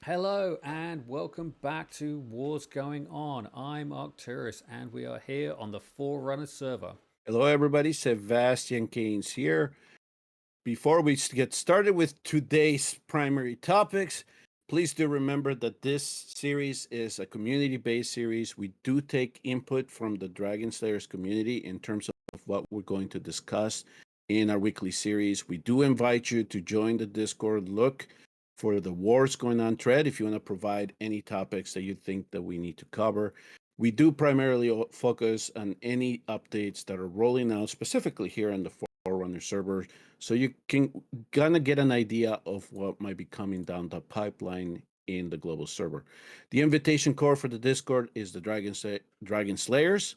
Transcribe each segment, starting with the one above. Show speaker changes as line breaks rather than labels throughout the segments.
Hello and welcome back to Wars Going On. I'm Arcturus and we are here on the Forerunner server.
Hello, everybody. Sebastian Keynes here. Before we get started with today's primary topics, please do remember that this series is a community-based series. We do take input from the Dragon Slayers community in terms of what we're going to discuss in our weekly series. We do invite you to join the Discord. Look for the Wars Going On thread if you want to provide any topics that you think that we need to cover. We do primarily focus on any updates that are rolling out specifically here on the Forerunner server, so you can gonna get an idea of what might be coming down the pipeline in the global server. The invitation core for the Discord is the Dragon Slayers.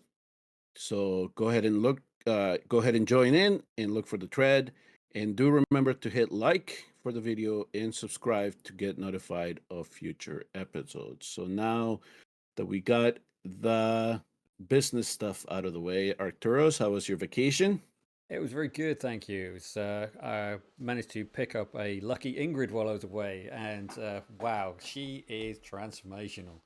So go ahead and look. Go ahead and join in and look for the thread. And do remember to hit like for the video and subscribe to get notified of future episodes. So now that we got the business stuff out of the way, Arturos, how was your vacation?
It was very good, thank you. I managed to pick up a lucky Ingrid while I was away, and wow, she is transformational.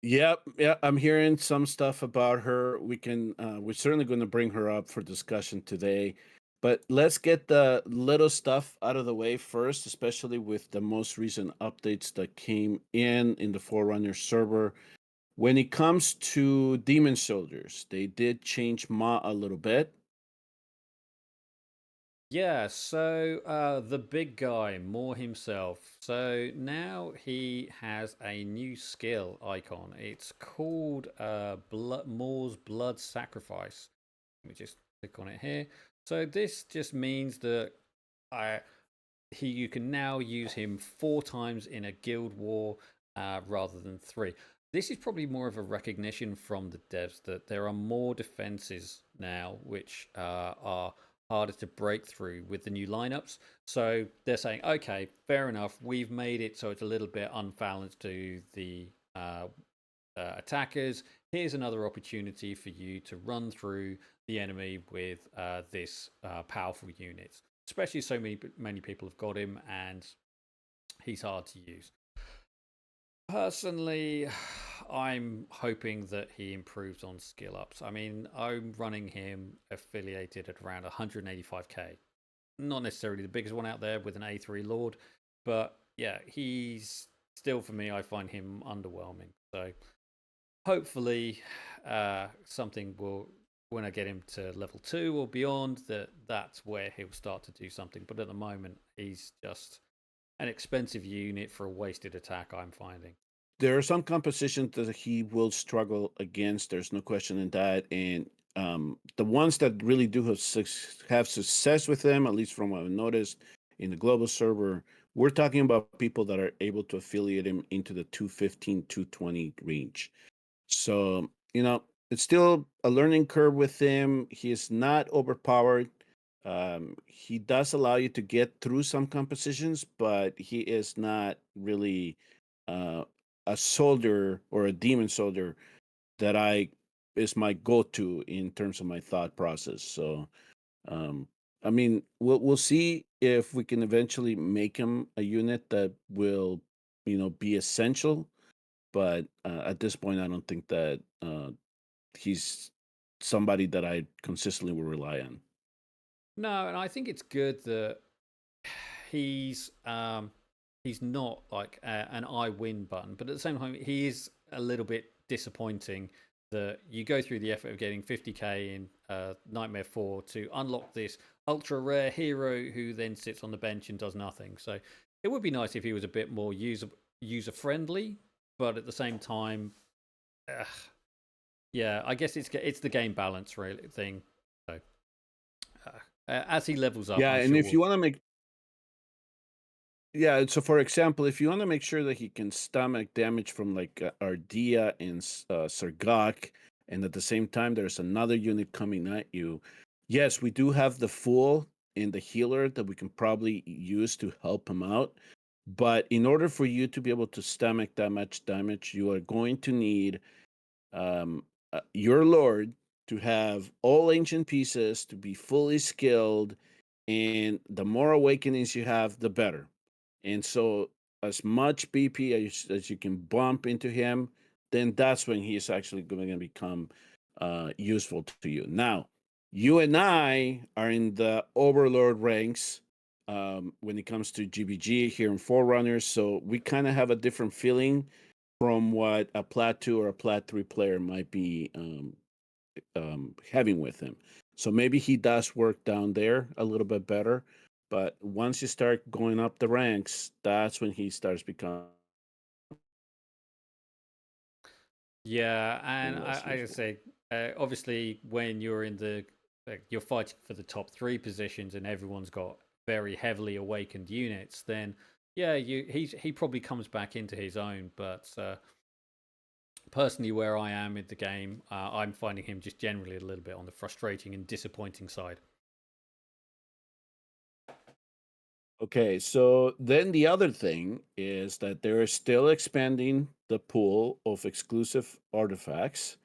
Yep, yeah, I'm hearing some stuff about her. We're certainly going to bring her up for discussion today. But let's get the little stuff out of the way first, especially with the most recent updates that came in the Forerunner server. When it comes to Demon Soldiers, they did change Ma a little bit.
Yeah, so the big guy, Moore himself. So now he has a new skill icon. It's called Moore's Blood Sacrifice. Let me just click on it here. So this just means that I you can now use him 4 times in a guild war rather than 3. This is probably more of a recognition from the devs that there are more defenses now which are harder to break through with the new lineups. So they're saying, okay, fair enough, we've made it so it's a little bit unbalanced to the attackers. Here's another opportunity for you to run through the enemy with this powerful unit. Especially so many people have got him, and he's hard to use. Personally, I'm hoping that he improves on skill ups. I mean, I'm running him affiliated at around 185k. Not necessarily the biggest one out there with an A3 Lord, but yeah, he's still, for me, I find him underwhelming. So hopefully, something will, when I get him to level 2 or beyond, that's where he'll start to do something. But at the moment, he's just an expensive unit for a wasted attack, I'm finding.
There are some compositions that he will struggle against. There's no question in that. And the ones that really do have success with him, at least from what I've noticed in the global server, we're talking about people that are able to affiliate him into the 215, 220 range. So, it's still a learning curve with him. He is not overpowered. He does allow you to get through some compositions, but he is not really uh, a soldier or a demon soldier that I is my go-to in terms of my thought process. So, um, I mean, we'll see if we can eventually make him a unit that will, be essential. But at this point, I don't think that he's somebody that I consistently will rely on.
No, and I think it's good that he's he's not like an I win button, but at the same time, he is a little bit disappointing that you go through the effort of getting 50k in Nightmare 4 to unlock this ultra rare hero who then sits on the bench and does nothing. So it would be nice if he was a bit more user friendly, but at the same time, yeah, I guess it's the game balance really thing. So as he levels up,
Yeah,
I'm
and
sure
if you want to make Yeah, so for example, if you want to make sure that he can stomach damage from like Ardea and Sergak, and at the same time there's another unit coming at you, yes, we do have the Fool and the healer that we can probably use to help him out. But in order for you to be able to stomach that much damage, you are going to need your Lord to have all ancient pieces, to be fully skilled, and the more awakenings you have, the better. And so as much BP as you can bump into him, then that's when he's actually going to become useful to you. Now, you and I are in the Overlord ranks when it comes to GBG here in Forerunners, so we kind of have a different feeling from what a Plat 2 or a Plat 3 player might be having with him. So maybe he does work down there a little bit better. But once you start going up the ranks, that's when he starts becoming
Yeah, and
less
I
useful.
say, obviously, when you're in the you're fighting for the top three positions, and everyone's got very heavily awakened units, then yeah, he probably comes back into his own. But personally, where I am in the game, I'm finding him just generally a little bit on the frustrating and disappointing side.
Okay, so then the other thing is that they're still expanding the pool of exclusive artifacts,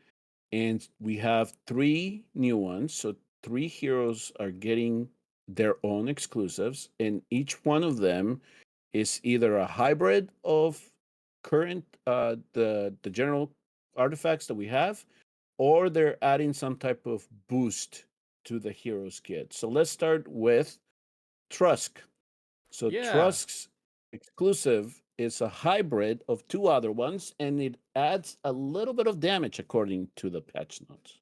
and we have three new ones. So three heroes are getting their own exclusives, and each one of them is either a hybrid of current the general artifacts that we have, or they're adding some type of boost to the hero's kit. So let's start with Trusk. So
Yeah,
Trusk's exclusive is a hybrid of two other ones, and it adds a little bit of damage according to the patch notes.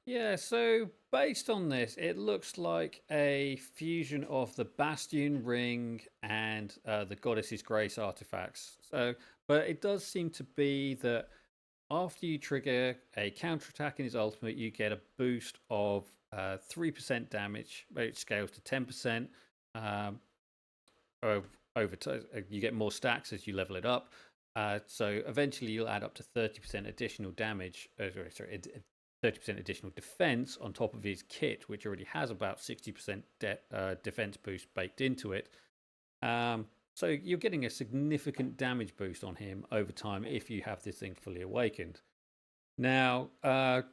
yeah. So based on this, it looks like a fusion of the Bastion Ring and the Goddess's Grace artifacts. So, but it does seem to be that after you trigger a counterattack in his ultimate, you get a boost of 3% damage, which scales to 10%. Um, over time, you get more stacks as you level it up. So eventually, you'll add up to 30% additional damage. Sorry, 30% additional defense on top of his kit, which already has about 60% defense boost baked into it. So you're getting a significant damage boost on him over time if you have this thing fully awakened. Now,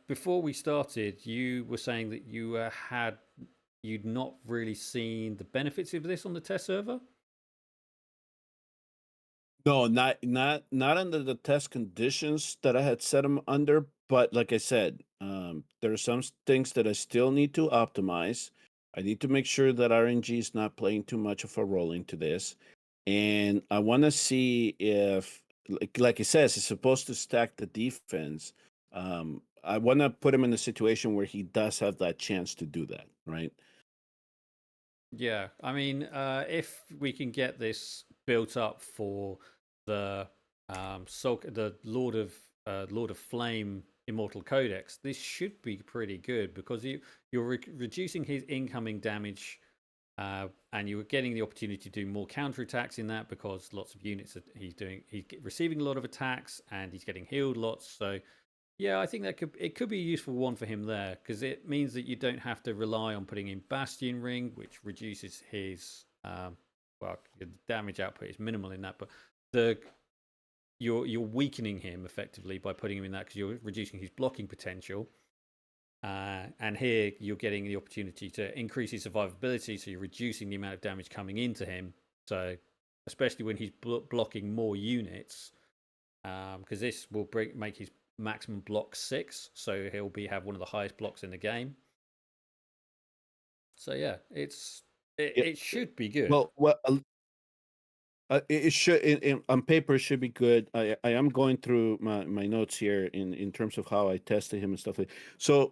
before we started, you were saying that you'd not really seen the benefits of this on the test server.
No, not under the test conditions that I had set them under. But like I said, there are some things that I still need to optimize. I need to make sure that RNG is not playing too much of a role into this, and I want to see if, like it says, it's supposed to stack the defense. I want to put him in a situation where he does have that chance to do that, right?
Yeah, I mean, if we can get this built up for the the Lord of Flame Immortal Codex, this should be pretty good because you're reducing his incoming damage, and you're getting the opportunity to do more counterattacks in that because lots of units he's receiving a lot of attacks and he's getting healed lots. So yeah, I think it could be a useful one for him there because it means that you don't have to rely on putting in Bastion Ring, which reduces his well, the damage output is minimal in that, but the you're weakening him effectively by putting him in that because you're reducing his blocking potential. And here you're getting the opportunity to increase his survivability, so you're reducing the amount of damage coming into him. So especially when he's blocking more units, because this will make his maximum block 6, so he'll have one of the highest blocks in the game. So yeah,
Yeah.
it should be good.
Well, it should on paper it should be good. I am going through my notes here in terms of how I tested him and stuff like. So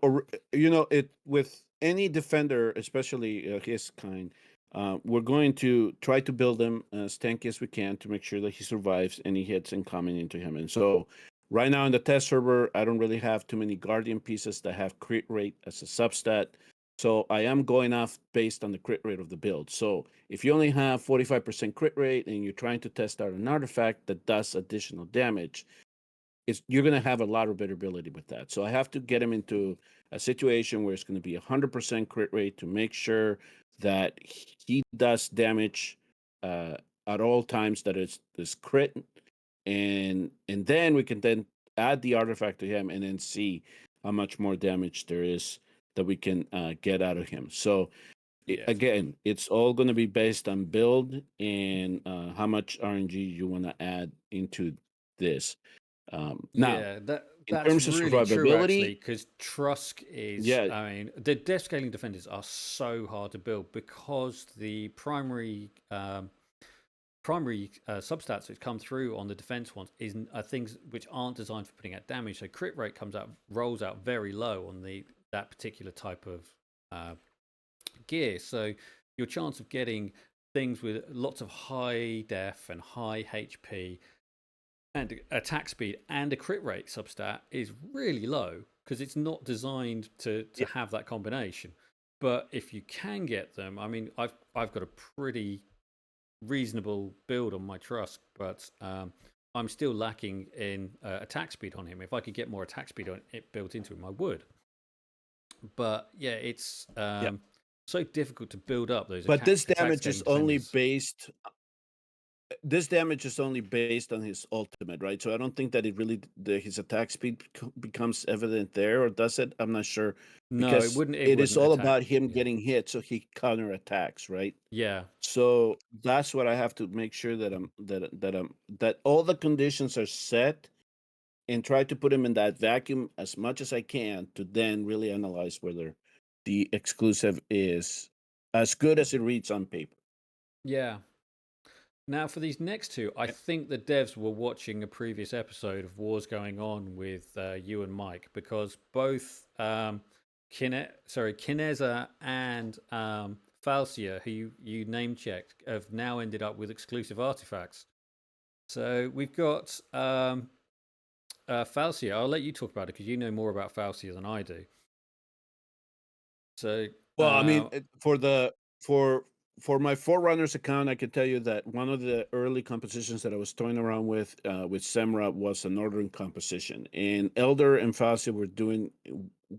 it with any defender, especially his kind, we're going to try to build him as tanky as we can to make sure that he survives any hits incoming into him. And so right now in the test server, I don't really have too many guardian pieces that have crit rate as a substat. So I am going off based on the crit rate of the build. So if you only have 45% crit rate and you're trying to test out an artifact that does additional damage, you're going to have a lot of variability with that. So I have to get him into a situation where it's going to be 100% crit rate to make sure that he does damage at all times that is crit, and then we can then add the artifact to him and then see how much more damage there is that we can get out of him. So
Yeah.
Again, it's all going to be based on build and how much RNG you want to add into this. Now,
Yeah,
in
that's
terms of
really true actually,
survivability,
because Trusk is.
yeah,
I mean, the death scaling defenders are so hard to build because the primary substats which come through on the defense ones are things which aren't designed for putting out damage. So crit rate rolls out very low on the that particular type of uh, gear. So your chance of getting things with lots of high def and high HP and attack speed and a crit rate substat is really low because it's not designed to
yeah,
have that combination. But if you can get them, I mean, I've got a pretty reasonable build on my Trusk, but I'm still lacking in attack speed on him. If I could get more attack speed on it built into him, I would. But yeah, it's
yeah.
so difficult to build up those
But
attack scaling defenders.
this damage is only based on his ultimate, right? So I don't think that it really his attack speed becomes evident there, or does it? I'm not sure
No, it
because
wouldn't. It
it is
wouldn't
all
attack.
about him
Yeah,
getting hit, so he counterattacks, right?
yeah,
So that's what I have to make sure that all the conditions are set and try to put him in that vacuum as much as I can to then really analyze whether the exclusive is as good as it reads on paper.
yeah. Now, for these next two, I think the devs were watching a previous episode of Wars Going On with you and Mike because both Kineza and Falsia, who you name checked, have now ended up with exclusive artifacts. So we've got Falsia. I'll let you talk about it because you know more about Falsia than I do. So,
Well, I mean, for for my Forerunners account, I can tell you that one of the early compositions that I was toying around with Semra was a Northern composition, and Elder and Falsi were doing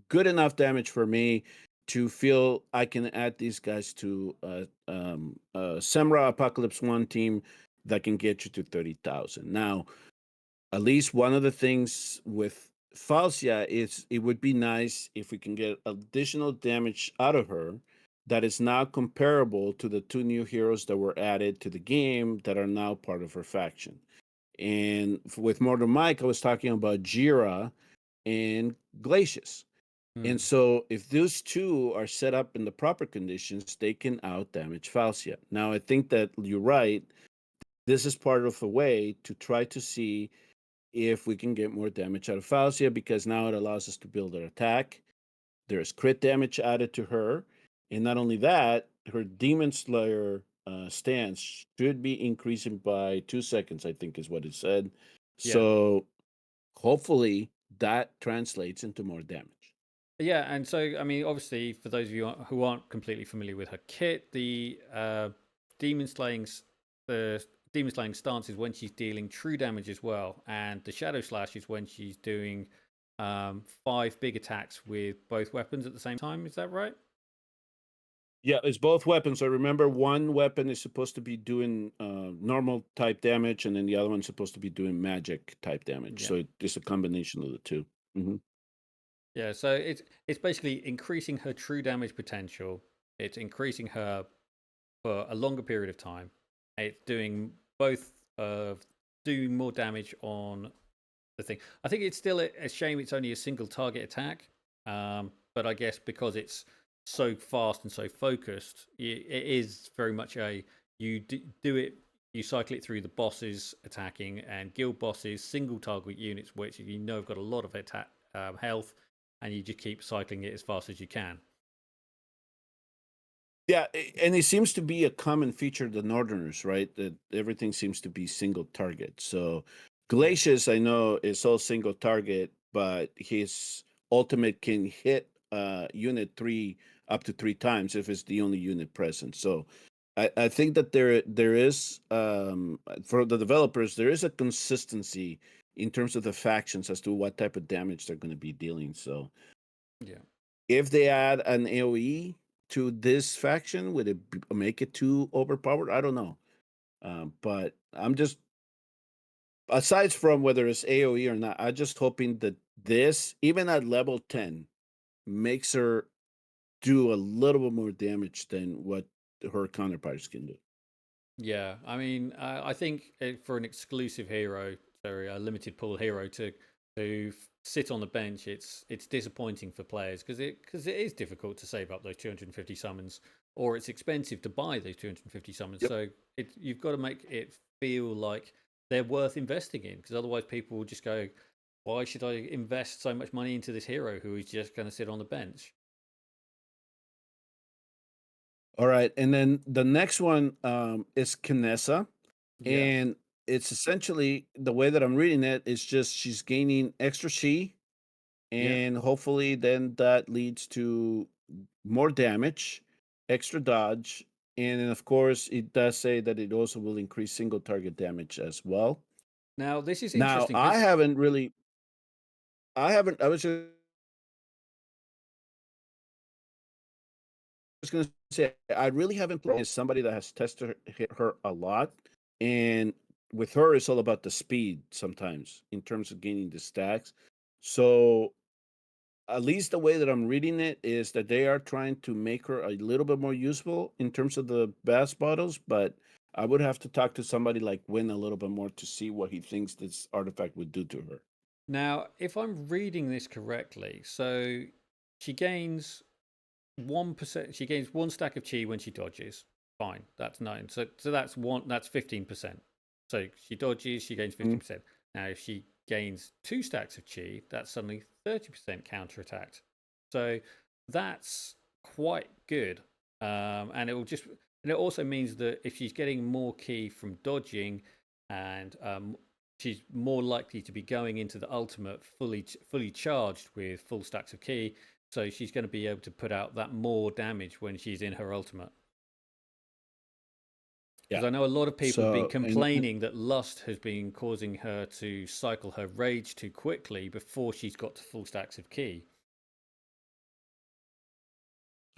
good enough damage for me to feel I can add these guys to Semra Apocalypse One team that can get you to 30,000. Now, at least one of the things with Falsia is it would be nice if we can get additional damage out of her that is now comparable to the two new heroes that were added to the game that are now part of her faction. And with Mortal Mike, I was talking about Jira and Glacius. And
hmm,
so if those two are set up in the proper conditions, they can out damage Falsia. Now, I think that you're right. This is part of a way to try to see if we can get more damage out of Falsia because now it allows us to build an attack. There's crit damage added to her. And not only that, her Demon Slayer stance should be increasing by 2 seconds, I think is what it said.
yeah.
So hopefully that translates into more damage.
Yeah, and so I mean, obviously, for those of you who aren't completely familiar with her kit, demon slaying, the demon slaying stance is when she's dealing true damage as well, and the shadow slash is when she's doing 5 big attacks with both weapons at the same time. Is that right?
Yeah, it's both weapons. I remember one weapon is supposed to be doing normal type damage, and then the other one's supposed to be doing magic type damage.
Yeah,
So it's a combination of the 2. Mhm.
yeah. So it's basically increasing her true damage potential. It's increasing her for a longer period of time. It's doing both of doing more damage on the thing. I think it's still a shame it's only a single target attack. But I guess because it's so fast and so focused, it is very much a do it. You cycle it through the bosses attacking and guild bosses, single target units, which you know have got a lot of attack health, and you just keep cycling it as fast as you can.
Yeah, and it seems to be a common feature of the Northerners, right? That everything seems to be single target. So
Yeah,
Glacius, I know, is all single target, but his ultimate can hit unit 3 up to 3 times if it's the only unit present. So I think that there is for the developers there is a consistency in terms of the factions as to what type of damage they're going to be dealing. So
yeah.
if they add an AOE to this faction, would it make it too overpowered? I don't know. But I'm just, aside from whether it's AOE or not, I'm just hoping that this, even at level 10, makes her do a little bit more damage than what her counterparts can do.
Yeah, I mean, I think for an exclusive hero, sorry, a limited pool hero to sit on the bench, it's disappointing for players because it is difficult to save up those 250 summons, or it's expensive to buy those 250 summons.
Yep.
So you've got to make it feel like they're worth investing in, because otherwise people will just go, "Why should I invest so much money into this hero who is just going to sit on the bench?"
All right, and then the next one is Kinessa,
Yeah,
and it's essentially the way that I'm reading it is just she's gaining extra chi,
yeah.
and hopefully then that leads to more damage, extra dodge, and then of course it does say that it also will increase single target damage as well.
Now this is
Now
interesting because
I was just gonna say I really haven't played as somebody that has tested her a lot, and with her it's all about the speed sometimes in terms of gaining the stacks. So at least the way that I'm reading it is that they are trying to make her a little bit more useful in terms of the bass bottles, but I would have to talk to somebody like Win a little bit more to see what he thinks this artifact would do to her.
now, if I'm reading this correctly, so she gains 1%. She gains one stack of chi when she dodges. Fine, that's 9. So that's one. That's 15%. So she dodges, she gains
Mm.
15%. Now, if she gains 2 stacks of chi, that's suddenly 30% counterattack. So that's quite good. And it also means that if she's getting more ki from dodging, and she's more likely to be going into the ultimate fully charged with full stacks of ki, so she's going to be able to put out that more damage when she's in her ultimate. Because
Yeah.
I know a lot of people have been
So, and
complaining that Lust has been causing her to cycle her rage too quickly before she's got to full stacks of ki.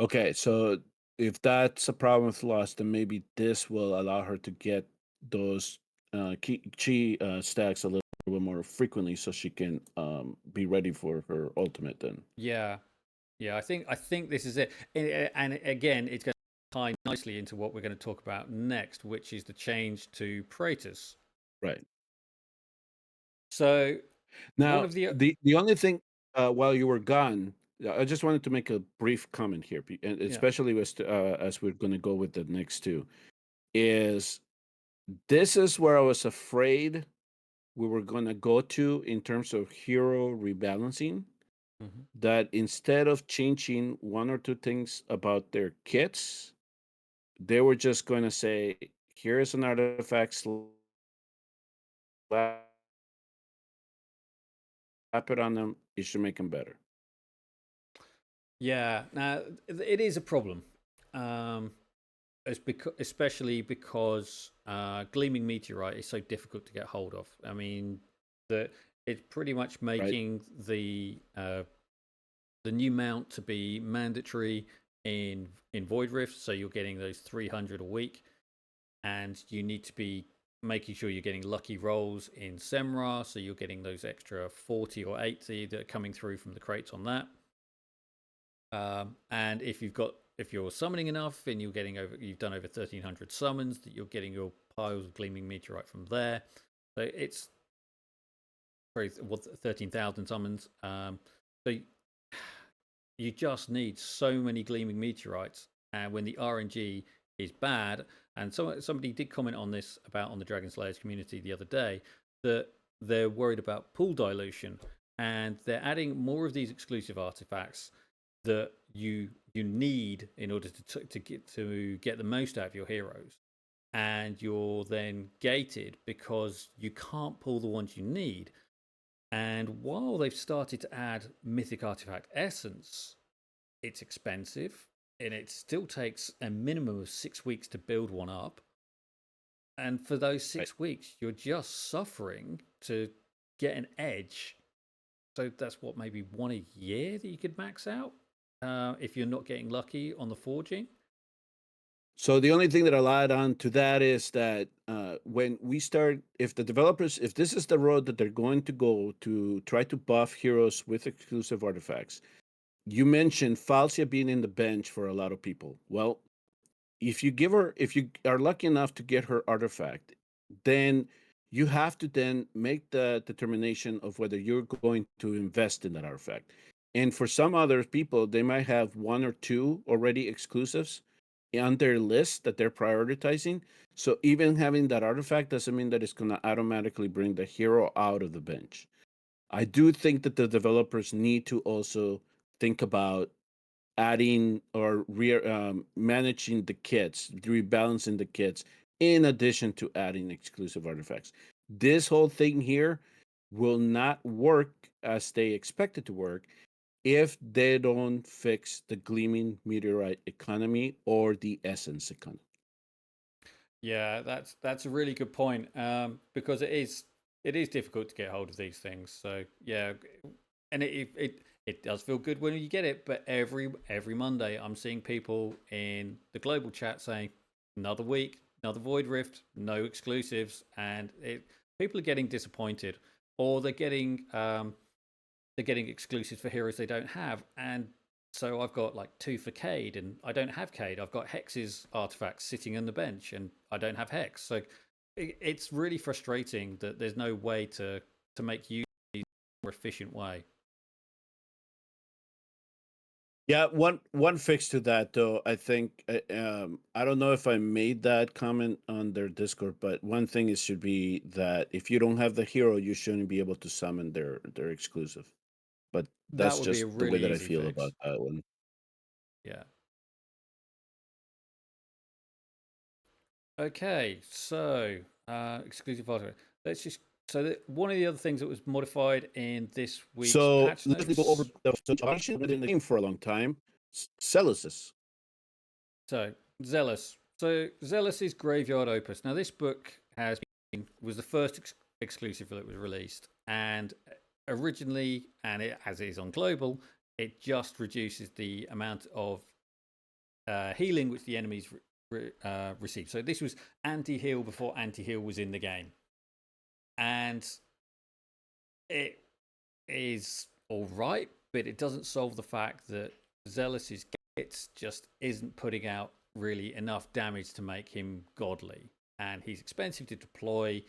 okay, so if that's a problem with Lost, then maybe this will allow her to get those chi stacks a little bit more frequently, so she can be ready for her ultimate. Then,
Yeah, yeah. I think this is it. And again, it's going to tie nicely into what we're going to talk about next, which is the change to Preatus.
right
So one
now,
of the
the only thing while you were gone, I just wanted to make a brief comment here, and
yeah.
especially as we're going to go with the next two, is this is where I was afraid we were going to go to in terms of hero rebalancing,
Mhm.
that instead of changing one or two things about their kits, they were just going to say, here's an artifact, slap it on them, it should make them better.
Yeah. Now it is a problem. Um, especially because gleaming meteorite is so difficult to get hold of. I mean, it's pretty much
Right?
making the new mount to be mandatory in Void Rift, so you're getting those 300 a week, and you need to be making sure you're getting lucky rolls in Semra, so you're getting those extra 40 or 80 that are coming through from the crates on that. And if you're summoning enough and you've done over 1,300 summons, that you're getting your piles of gleaming meteorite from there. So it's 13,000 summons. So you just need so many gleaming meteorites, and when the RNG is bad, and somebody did comment on this about on the Dragon Slayers community the other day, that they're worried about pool dilution, and they're adding more of these exclusive artifacts that you need in order to get the most out of your heroes, and you're then gated because you can't pull the ones you need. And while they've started to add mythic artifact essence, it's expensive, and it still takes a minimum of 6 weeks to build one up. And for those
Right.
6 weeks, you're just suffering to get an edge. So that's what, maybe one a year that you could max out if you're not getting lucky on the forging.
So the only thing that I'll add on to that is that when we start, if the developers, if this is the road that they're going to go to try to buff heroes with exclusive artifacts, you mentioned Falcia being in the bench for a lot of people. Well, if you are lucky enough to get her artifact, then you have to then make the determination of whether you're going to invest in that artifact. And for some other people, they might have one or two already exclusives on their list that they're prioritizing. So even having that artifact doesn't mean that it's going to automatically bring the hero out of the bench. I do think that the developers need to also think about adding or managing the kits, rebalancing the kits, in addition to adding exclusive artifacts. This whole thing here will not work as they expect it to work if they don't fix the Gleaming Meteorite economy or the Essence economy.
Yeah, that's a really good point. Because it is difficult to get hold of these things. So yeah, and it does feel good when you get it. But every Monday, I'm seeing people in the global chat saying another week, another Void Rift, no exclusives, and people are getting disappointed, or they're getting exclusives for heroes they don't have, and so I've got like two for Cade, and I don't have Cade. I've got Hex's artifacts sitting on the bench, and I don't have Hex. So it's really frustrating that there's no way to make use of these in a more efficient way.
Yeah, one fix to that though, I think I don't know if I made that comment on their Discord, but one thing is should be that if you don't have the hero, you shouldn't be able to summon their exclusive. But
That
that's
would be a
just the way
really
that I
easy
feel about
fix.
that one.
Yeah. Okay, so exclusive artifact. Let's just one of the other things that was modified in this week's
So
patch
let's go over
notes.
the situation within the game for a long time. Celusus.
So Zealous. So Zealous's Graveyard Opus. Now this book was the first exclusive that was released, and originally, and as it is on global, it just reduces the amount of healing which the enemies receive. So this was anti-heal before anti-heal was in the game, and it is all right, but it doesn't solve the fact that Zealous's Gits just isn't putting out really enough damage to make him godly, and he's expensive to deploy,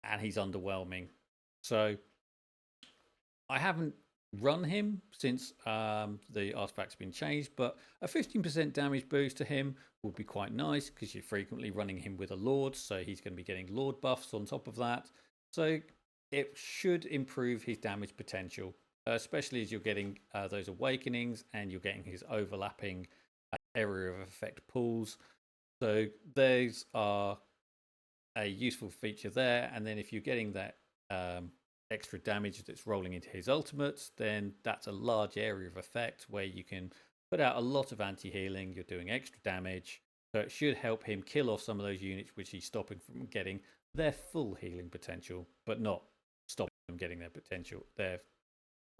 and he's underwhelming. So I haven't run him since the artifact's been changed, but a 15% damage boost to him would be quite nice because you're frequently running him with a Lord, so he's going to be getting Lord buffs on top of that. So it should improve his damage potential, especially as you're getting those awakenings and you're getting his overlapping area of effect pools. So those are a useful feature there. And then if you're getting that extra damage that's rolling into his ultimates, then that's a large area of effect where you can put out a lot of anti-healing. You're doing extra damage, so it should help him kill off some of those units which he's stopping from getting their full healing potential, but not stopping them getting their potential, their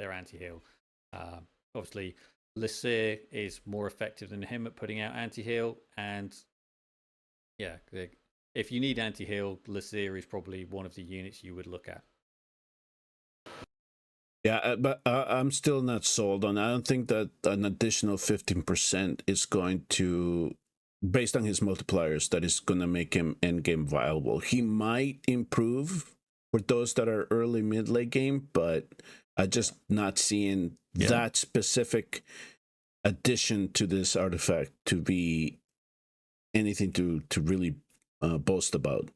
anti-heal. Obviously, Lysair is more effective than him at putting out anti-heal, and yeah, if you need anti-heal, Lysair is probably one of the units you would look at.
Yeah, but I'm still not sold on. I don't think that an additional 15% is going to, based on his multipliers, that is going to make him end game viable. He might improve for those that are early mid late game, but I just not seeing that specific addition to this artifact to be anything to really boast about.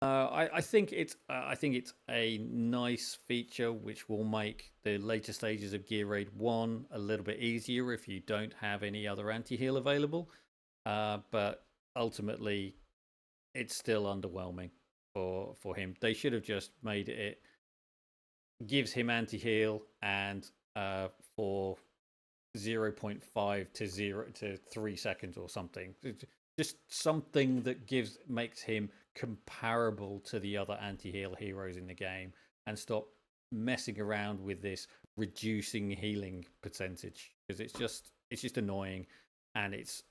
I think it's a nice feature which will make the later stages of Gear Raid 1 a little bit easier if you don't have any other anti-heal available. But ultimately, it's still underwhelming for him. They should have just made it gives him anti-heal and for 0.5 to 0 to 3 seconds or something. Just something that makes him comparable to the other anti-heal heroes in the game, and stop messing around with this reducing healing percentage, because it's just annoying, and it's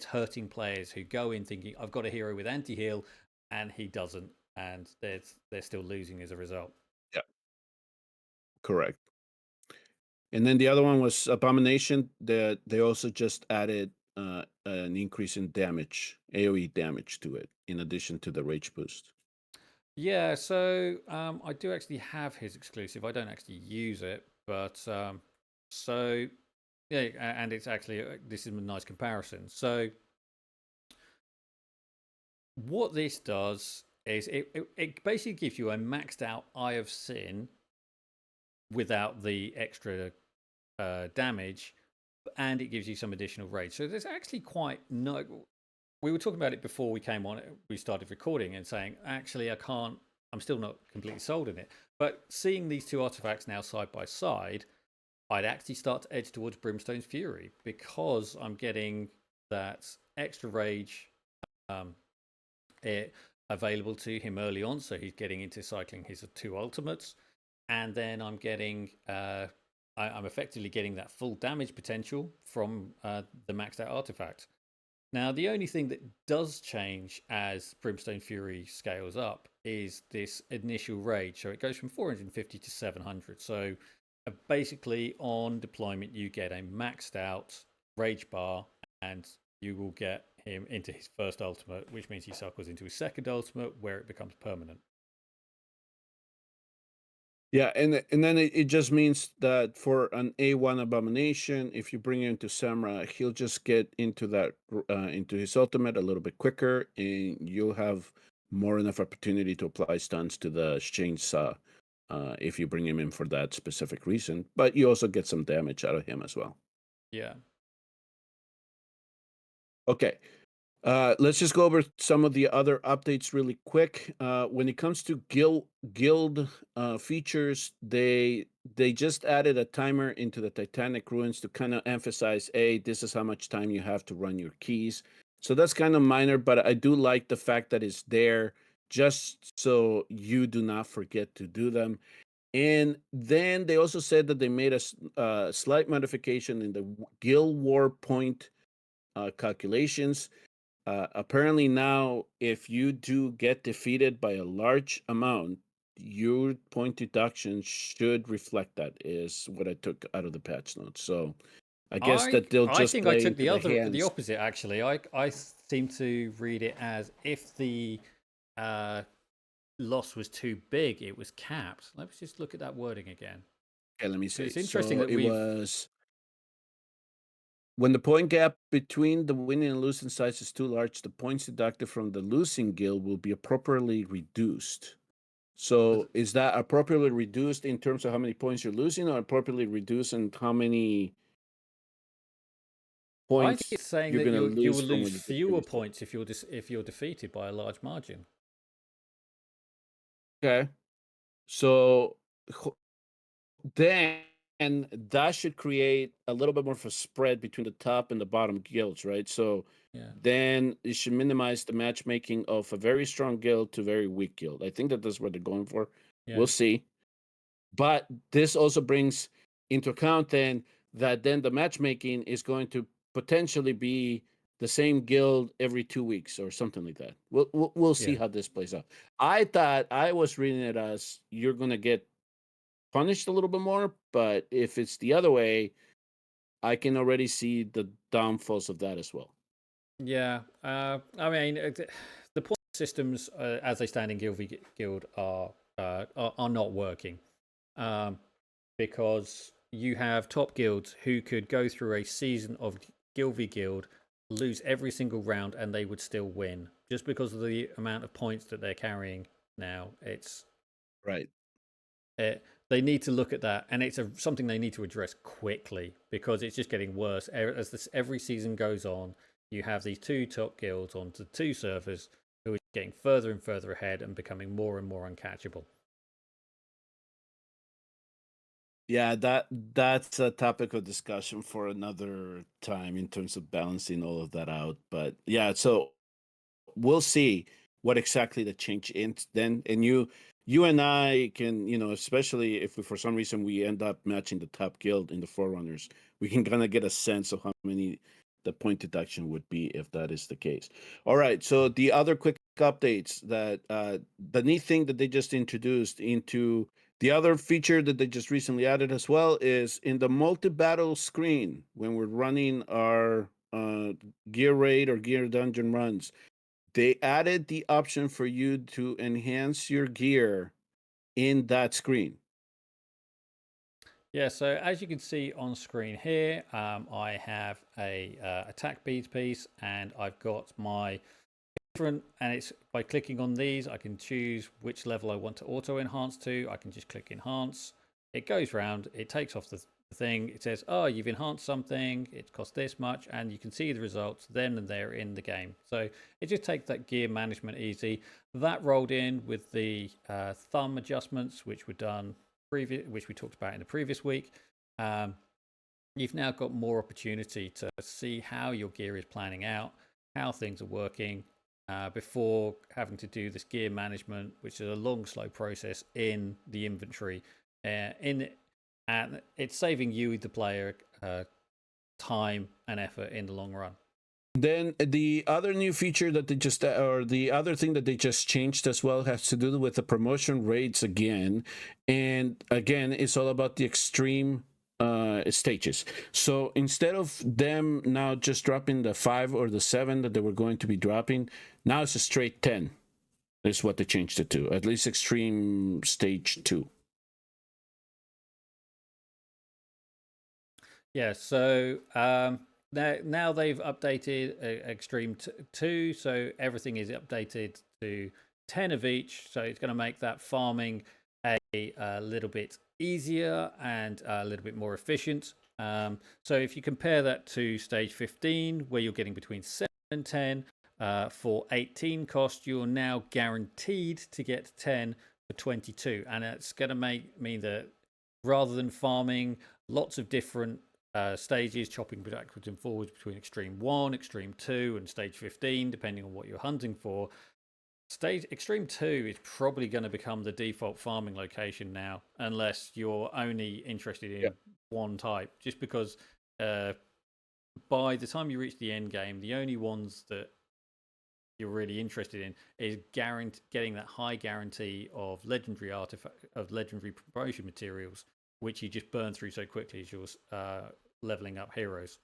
hurting players who go in thinking I've got a hero with anti-heal and he doesn't, and they're still losing as a result.
Yeah, correct. And then the other one was Abomination. That they also just added an increase in damage, AOE damage to it, in addition to the rage boost.
Yeah, so I do actually have his exclusive. I don't actually use it, but so yeah, and it's actually this is a nice comparison. So what this does is it basically gives you a maxed out Eye of Sin without the extra damage, and it gives you some additional rage. So there's actually quite no. We were talking about it before we came on. We started recording and saying, actually, I can't. I'm still not completely sold in it. But seeing these two artifacts now side by side, I'd actually start to edge towards Brimstone's Fury because I'm getting that extra rage um, available to him early on. So he's getting into cycling his two ultimates, and then I'm getting. I'm effectively getting that full damage potential from the maxed out artifact. Now, the only thing that does change as Brimstone Fury scales up is this initial rage. So it goes from 450 to 700. So basically, on deployment, you get a maxed out rage bar, and you will get him into his first ultimate, which means he cycles into his second ultimate, where it becomes permanent.
Yeah, and then it just means that for an A1 Abomination, if you bring him to Samra, he'll just get into that into his ultimate a little bit quicker, and you'll have more enough opportunity to apply stuns to the chainsaw if you bring him in for that specific reason. But you also get some damage out of him as well.
Yeah.
Okay. Let's just go over some of the other updates really quick. When it comes to guild features, they just added a timer into the Titanic Ruins to kind of emphasize, hey, this is how much time you have to run your keys. So that's kind of minor, but I do like the fact that it's there just so you do not forget to do them. And then they also said that they made a slight modification in the guild war point calculations. Apparently now, if you do get defeated by a large amount, your point deduction should reflect that, is what I took out of the patch notes. So I guess
I
that they'll
I
just
think I
play
took
into the
the
hands.
opposite actually. I seem to read it as if the uh, loss was too big, it was capped. Let's just look at that wording again.
Okay, let me
So
see.
it's interesting
So
that
it
we've.
was when the point gap between the winning and losing sides is too large, the points deducted from the losing guild will be appropriately reduced. So is that appropriately reduced in terms of how many points you're losing, or appropriately reduced in how many
I think
points
it's saying
you're
that
going to
you
lose
will
from
lose
when you did
fewer
previously?
points if you're defeated by a large margin.
Okay. So then that should create a little bit more of a spread between the top and the bottom guilds, right? So
Yeah,
then it should minimize the matchmaking of a very strong guild to very weak guild. I think that that's what they're going for.
yeah,
We'll see. But this also brings into account then the matchmaking is going to potentially be the same guild every 2 weeks or something like that. We'll see
yeah.
how this plays out. I thought I was reading it as you're going to get punished a little bit more, but if it's the other way, I can already see the downfalls of that as well.
Yeah, I mean, the point systems as they stand in Guild are not working um, because you have top guilds who could go through a season of Guild v Guild, lose every single round, and they would still win just because of the amount of points that they're carrying now.
Right.
They need to look at that, and it's something they need to address quickly because it's just getting worse as every season goes on. You have these two top guilds onto two servers who are getting further and further ahead and becoming more and more uncatchable.
Yeah, that's a topic of discussion for another time in terms of balancing all of that out. But yeah, so we'll see what exactly the change is then. And you and I can, especially if we, for some reason we end up matching the top guild in the Forerunners, we can kind of get a sense of how many the point deduction would be if that is the case. All right. So the other quick updates that the neat thing that they just introduced into The other feature that they just recently added as well is in the multi-battle screen when we're running our gear raid or gear dungeon runs, they added the option for you to enhance your gear in that screen.
Yeah, so as you can see on screen here, I have a attack beads piece, and I've got my different, and it's by clicking on these, I can choose which level I want to auto enhance to. I can just click enhance. It goes round, it takes off the thing. It says, oh, you've enhanced something. It costs this much, and you can see the results then and there in the game. So it just takes that gear management easy. That rolled in with the thumb adjustments, which were done which we talked about in the previous week. You've now got more opportunity to see how your gear is planning out, how things are working, before having to do this gear management, which is a long, slow process in the inventory. And it's saving you, the player, time and effort in the long run.
Then the other new feature that they just, or the other thing that they just changed as well, has to do with the promotion rates again. And again, it's all about the extreme stages. So instead of them now just dropping the 5 or the 7 that they were going to be dropping, now it's a straight 10 is what they changed it to, at least extreme stage 2.
Yeah, so now they've updated Extreme 2, so everything is updated to 10 of each. So it's going to make that farming a little bit easier and a little bit more efficient. So if you compare that to stage 15, where you're getting between 7 and 10 for 18 cost, you're now guaranteed to get 10 for 22. And it's going to mean that rather than farming lots of different stages, chopping backwards and forwards between Extreme 1, Extreme 2, and Stage 15, depending on what you're hunting for. Stage Extreme 2 is probably going to become the default farming location now, unless you're only interested in one type, just because by the time you reach the end game, the only ones that you're really interested in is getting that high guarantee of legendary promotion materials, which you just burn through so quickly as you're leveling up heroes.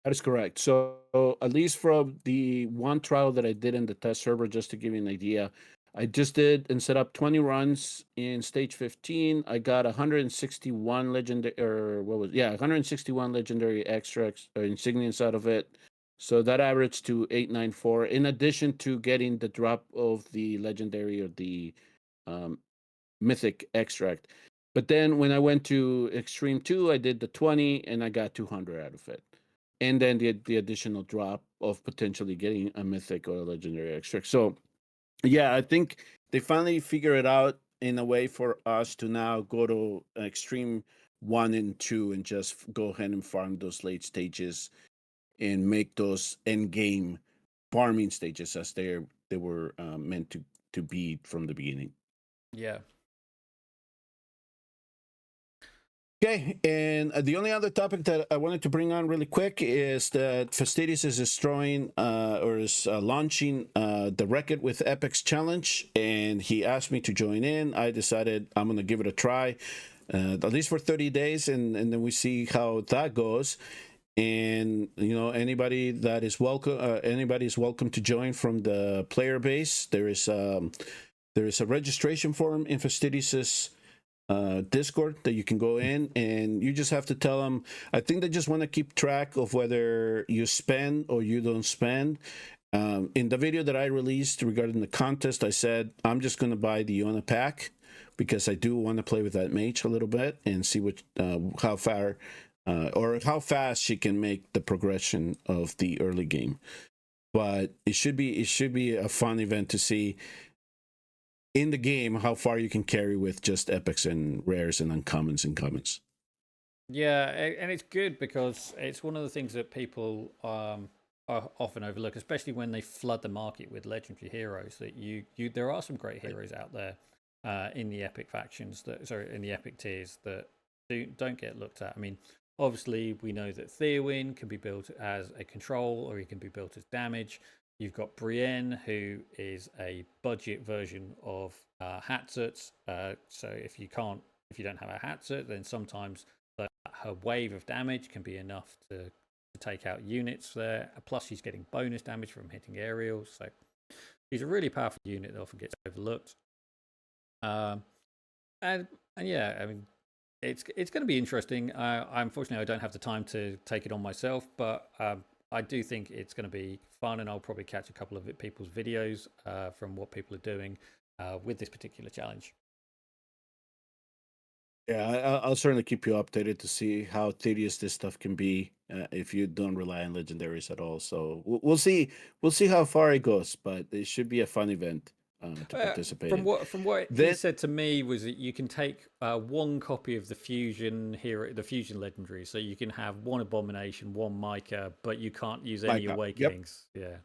That is correct. So at least from the one trial that I did in the test server, just to give you an idea, I just did and set up 20 runs in stage 15. I got 161 legendary, or what was, yeah, 161 legendary extracts or insignias out of it. So that averaged to 894, in addition to getting the drop of the legendary or the mythic extract. But then when I went to Extreme 2, I did the 20 and I got 200 out of it. And then the additional drop of potentially getting a mythic or a legendary extract. So, yeah, I think they finally figure it out in a way for us to now go to Extreme 1 and 2 and just go ahead and farm those late stages and make those end game farming stages as they were meant to be from the beginning.
Yeah.
Okay, and the only other topic that I wanted to bring on really quick is that Fastidious is destroying or is launching the Wreck-It with Epics challenge, and he asked me to join in. I decided I'm going to give it a try, at least for 30 days, and then we see how that goes. And you know, anybody that is welcome, anybody is welcome to join from the player base. There is a registration form in Fastidious's Discord that you can go in, and you just have to tell them. I think they just want to keep track of whether you spend or you don't spend. In the video that I released regarding the contest, I said I'm just going to buy the Iona pack because I do want to play with that mage a little bit and see what how far or how fast she can make the progression of the early game. But it should be a fun event to see in the game how far you can carry with just epics and rares and uncommons and commons.
Yeah, and it's good because it's one of the things that people often overlook, especially when they flood the market with legendary heroes. That there are some great heroes out there in the epic factions in the epic tiers that don't get looked at. I mean, obviously we know that Theowyn can be built as a control, or he can be built as damage. You've got Brienne, who is a budget version of Hatzert. So if you don't have a Hatzert, then sometimes her wave of damage can be enough to take out units there. Plus, she's getting bonus damage from hitting aerials. So she's a really powerful unit that often gets overlooked. Um, and yeah, I mean, it's going to be interesting. Unfortunately, I don't have the time to take it on myself, but I do think it's going to be fun, and I'll probably catch a couple of people's videos from what people are doing with this particular challenge.
Yeah, I'll certainly keep you updated to see how tedious this stuff can be if you don't rely on legendaries at all. So we'll see. We'll see how far it goes, but it should be a fun event to participate in.
From what he
Then,
said to me was that you can take one copy of the fusion hero, the fusion legendary, so you can have one abomination, one Micah, but you can't use any
Micah, yep,
awakenings. Yeah.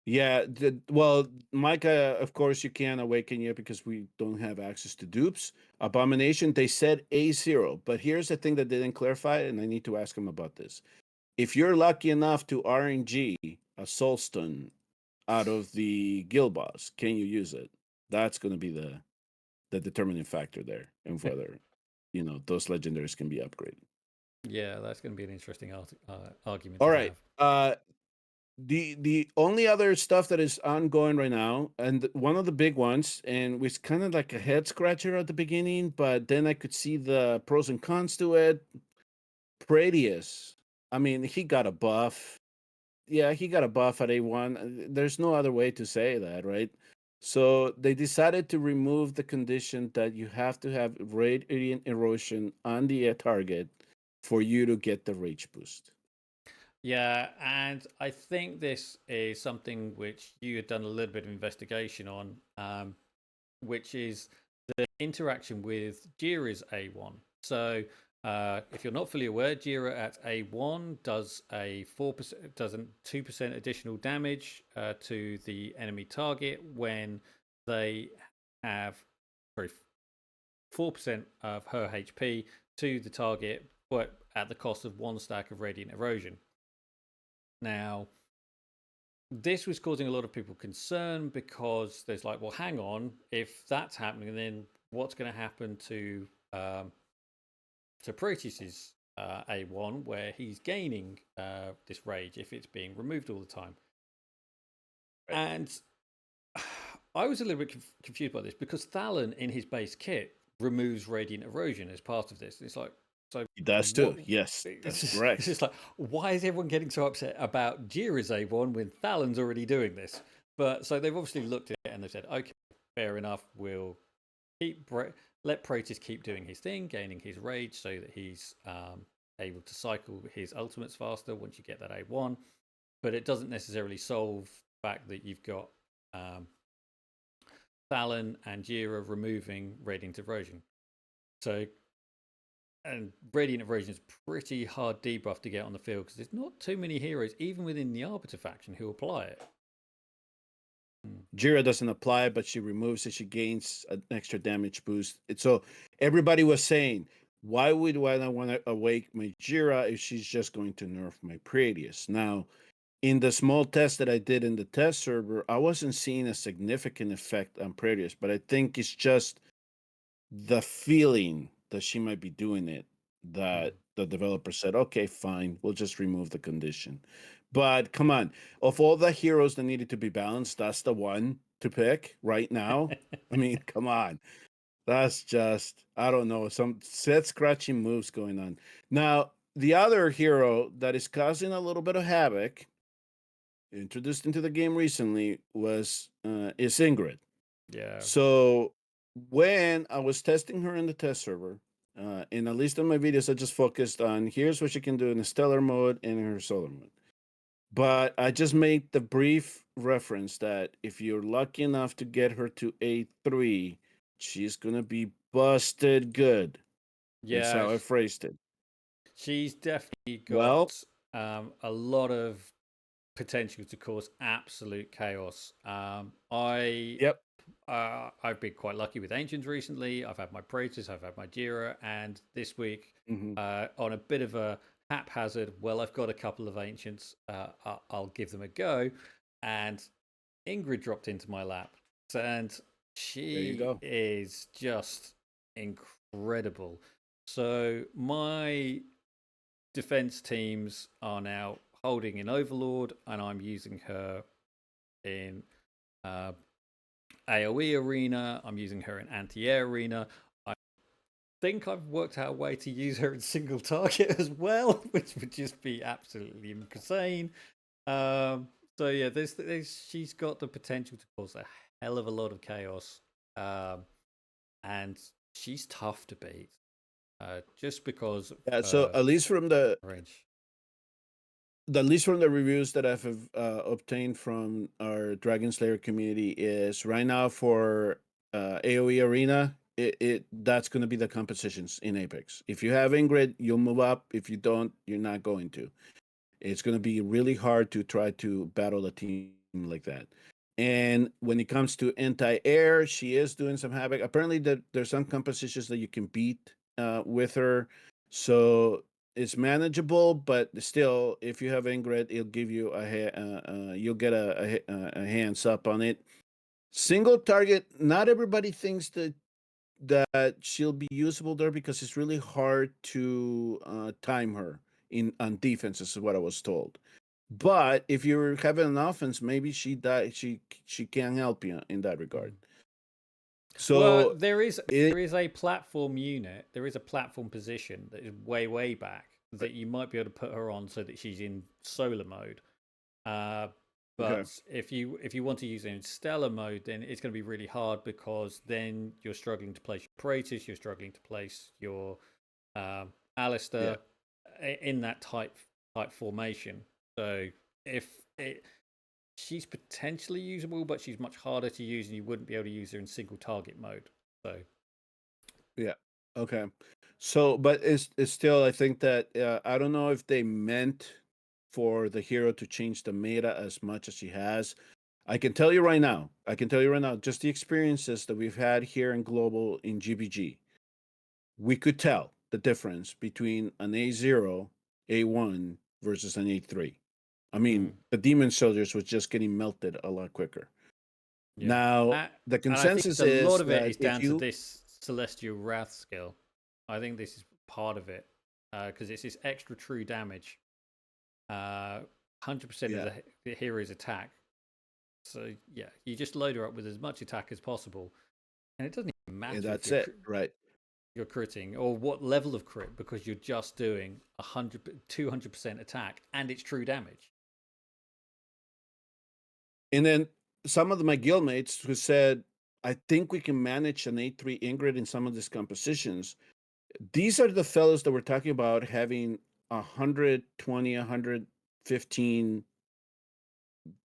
yeah. Well, Micah, of course, you can't awaken yet because we don't have access to dupes. Abomination, they said A0, but here's the thing that they didn't clarify, and I need to ask him about this. If you're lucky enough to RNG a Soulstone out of the guild boss, can you use it? That's going to be the determining factor there, and whether those legendaries can be upgraded.
Yeah, that's going to be an interesting argument
All
to
right.
have.
The only other stuff that is ongoing right now, and one of the big ones, and was kind of like a head scratcher at the beginning, but then I could see the pros and cons to it. Preatus, I mean, he got a buff. Yeah, he got a buff at A1. There's no other way to say that, right? So they decided to remove the condition that you have to have radiant erosion on the target for you to get the rage boost.
Yeah, and I think this is something which you had done a little bit of investigation on, which is the interaction with Jira's A1. So, if you're not fully aware, Jira at A1 does a 4%, does a 2% additional damage to the enemy target when they have, sorry, 4% of her HP to the target, but at the cost of one stack of radiant erosion. Now, this was causing a lot of people concern because there's like, well, hang on, if that's happening, then what's going to happen to Proteus's A1, where he's gaining this rage if it's being removed all the time?
Right.
And I was a little bit confused by this because Thalon in his base kit removes radiant erosion as part of this. It's like, so
He does
what?
too. Yes, that's
It's
correct.
just like, why is everyone getting so upset about Jira's A1 when Thalon's already doing this? But so they've obviously looked at it and they've said, okay, fair enough. We'll let Proteus keep doing his thing, gaining his rage, so that he's able to cycle his ultimates faster once you get that A1. But it doesn't necessarily solve the fact that you've got Thalon and Jira removing radiant erosion. So, and radiant erosion is pretty hard debuff to get on the field because there's not too many heroes, even within the Arbiter faction, who apply it.
Jira doesn't apply, but she removes it. She gains an extra damage boost. So everybody was saying, why would I want to awake my Jira if she's just going to nerf my Preatus? Now, in the small test that I did in the test server, I wasn't seeing a significant effect on Preatus, but I think it's just the feeling that she might be doing it that the developer said, okay, fine, we'll just remove the condition. But come on, of all the heroes that needed to be balanced, that's the one to pick right now. I mean, come on. That's just, I don't know, some set scratching moves going on. Now, the other hero that is causing a little bit of havoc, introduced into the game recently, is Ingrid.
Yeah.
So when I was testing her in the test server, in at least on my videos, I just focused on here's what she can do in the stellar mode and in her solar mode. But I just made the brief reference that if you're lucky enough to get her to A3, she's gonna be busted good. That's
Yeah,
how I phrased it.
she's definitely
Well,
got a lot of potential to cause absolute chaos.
yep.
I've been quite lucky with Ancients recently. I've had my Praetors, I've had my Jira, and this week
Hmm.
on a bit of a haphazard. Well, I've got a couple of ancients. I'll give them a go, and Ingrid dropped into my lap, and
There you
she
go.
is just incredible. So my defense teams are now holding in Overlord, and I'm using her in uh, AoE arena. I'm using her in anti-air arena. I think I've worked out a way to use her in single target as well, which would just be absolutely insane. Um, so yeah, she's got the potential to cause a hell of a lot of chaos, and she's tough to beat, just because of
Yeah. So
her
at least from the
range.
at least from the reviews that I've obtained from our Dragon Slayer community is right now for AOE Arena. It that's going to be the compositions in Apex. If you have Ingrid, you'll move up. If you don't, you're not going to. It's going to be really hard to try to battle a team like that. And when it comes to anti-air, she is doing some havoc. Apparently, there's some compositions that you can beat with her, so it's manageable. But still, if you have Ingrid, it'll give you you'll get a hands up on it. Single target. Not everybody thinks that she'll be usable there because it's really hard to time her in on defense. Is what I was told. But if you're having an offense, maybe she can help you in that regard.
Mm. Well,
So
there is
it
there is a platform unit, there is a platform position that is way back that you might be able to put her on so that she's in solar mode. Uh,
okay.
but if you want to use it in stellar mode, then it's going to be really hard because then you're struggling to place your Preatus, you're struggling to place your
Yeah,
Alistair in that type formation. So if it, she's potentially usable, but she's much harder to use, and you wouldn't be able to use her in single target mode. So
yeah, okay. So, but it's still. I think that I don't know if they meant for the hero to change the meta as much as she has. I can tell you right now. I can tell you right now. Just the experiences that we've had here in global in GBG, we could tell the difference between an A0, A1 versus an A3. I mean,
mm,
the demon soldiers was just getting melted a lot quicker.
yeah,
Now, the
and I think
consensus
a lot
is
of it
that
is
if
down to
you,
this Celestial Wrath skill. I think this is part of it because it's this extra true damage. 100% of
yeah,
the hero's attack. So yeah, you just load her up with as much attack as possible, and it doesn't even
and
matter if
that's it, right?
you're critting or what level of crit because you're just doing 200% attack and it's true damage.
And then some of my guildmates who said, I think we can manage an A3 Ingrid in some of these compositions. These are the fellows that we're talking about having 120, 115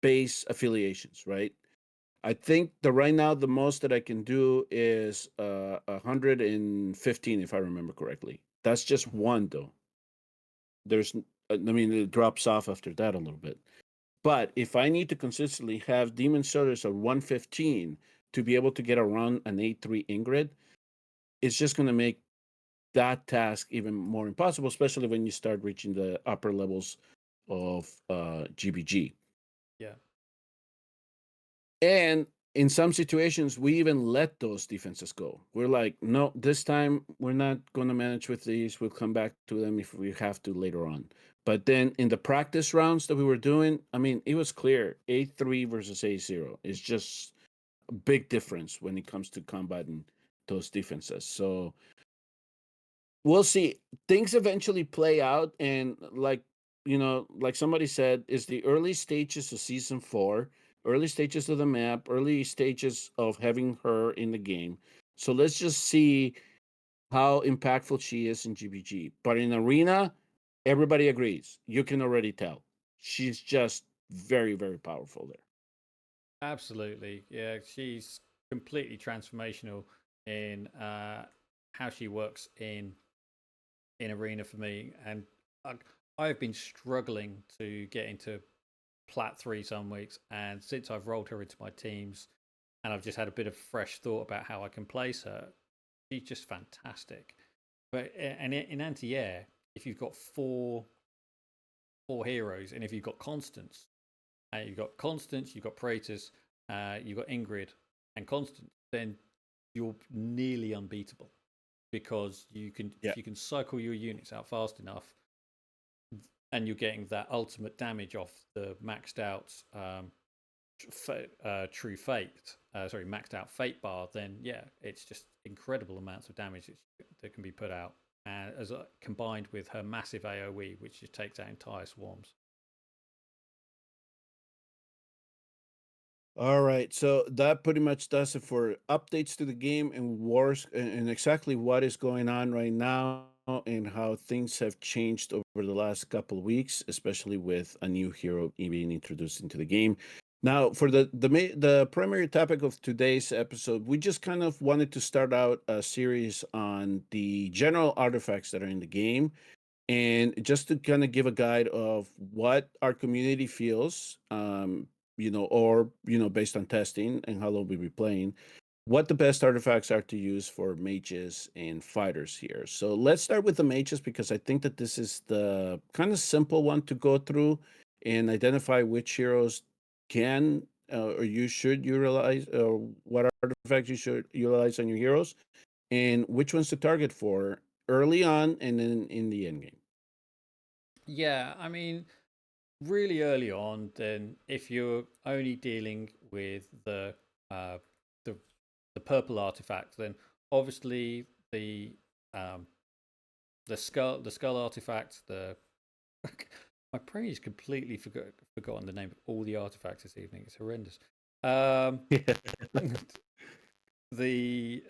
base affiliations, right? I think the right now the most that I can do is 115 if I remember correctly. That's just one though. I mean it drops off after that a little bit. But if I need to consistently have demon soldiers at 115 to be able to get around an A3 Ingrid, it's just going to make that task even more impossible, especially when you start reaching the upper levels of GBG.
Yeah.
And in some situations, we even let those defenses go. We're like, no, this time we're not going to manage with these. We'll come back to them if we have to later on. But then in the practice rounds that we were doing, I mean, it was clear A3 versus A0 is just a big difference when it comes to combating those defenses. So we'll see. Things eventually play out. And like somebody said, it's the early stages of season 4, early stages of the map, early stages of having her in the game. So let's just see how impactful she is in GBG. But in arena, everybody agrees. You can already tell. She's just very, very powerful there.
Absolutely. Yeah, she's completely transformational in how she works in arena for me, and I, I've been struggling to get into plat 3 some weeks, and since I've rolled her into my teams and I've just had a bit of fresh thought about how I can place her, she's just fantastic. But and in anti-air, if you've got four heroes, and if you've got Constance, you've got Preatus, you've got Ingrid and Constance, then you're nearly unbeatable because
Yeah.
if you can cycle your units out fast enough, and you're getting that ultimate damage off the maxed out true fate, maxed out fate bar, then yeah, it's just incredible amounts of damage that can be put out, and as combined with her massive AOE, which just takes out entire swarms.
All right, so that pretty much does it for updates to the game and wars and exactly what is going on right now and how things have changed over the last couple of weeks, especially with a new hero being introduced into the game. Now, for the primary topic of today's episode, we just kind of wanted to start out a series on the general artifacts that are in the game, and just to kind of give a guide of what our community feels, or based on testing and how long we'll be playing, what the best artifacts are to use for mages and fighters here. So let's start with the mages, because I think that this is the kind of simple one to go through and identify which heroes can or you should utilize, or what artifacts you should utilize on your heroes, and which ones to target for early on and then in the end game.
Yeah, I mean, really early on, then if you're only dealing with uh, the the purple artifact, then obviously um, the skull artifact, the my brain is completely forgotten the name of all the artifacts this evening. It's horrendous. Um, the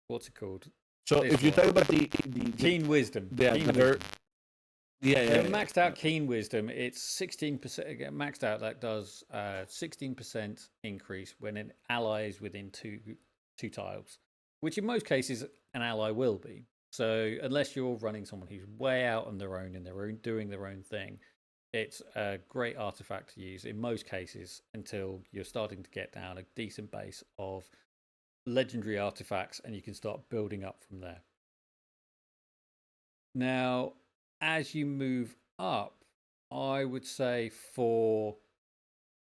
what's it called?
So
This
if you
one,
talk about the
Keen Wisdom.
yeah,
Keen
they're,
Wisdom.
yeah,
Maxed out Keen Wisdom, it's 16%. Again, maxed out, that does 16% increase when an ally is within two tiles, which in most cases an ally will be. So unless you're running someone who's way out on their own and doing their own thing, it's a great artifact to use in most cases until you're starting to get down a decent base of legendary artifacts, and you can start building up from there. Now, as you move up, I would say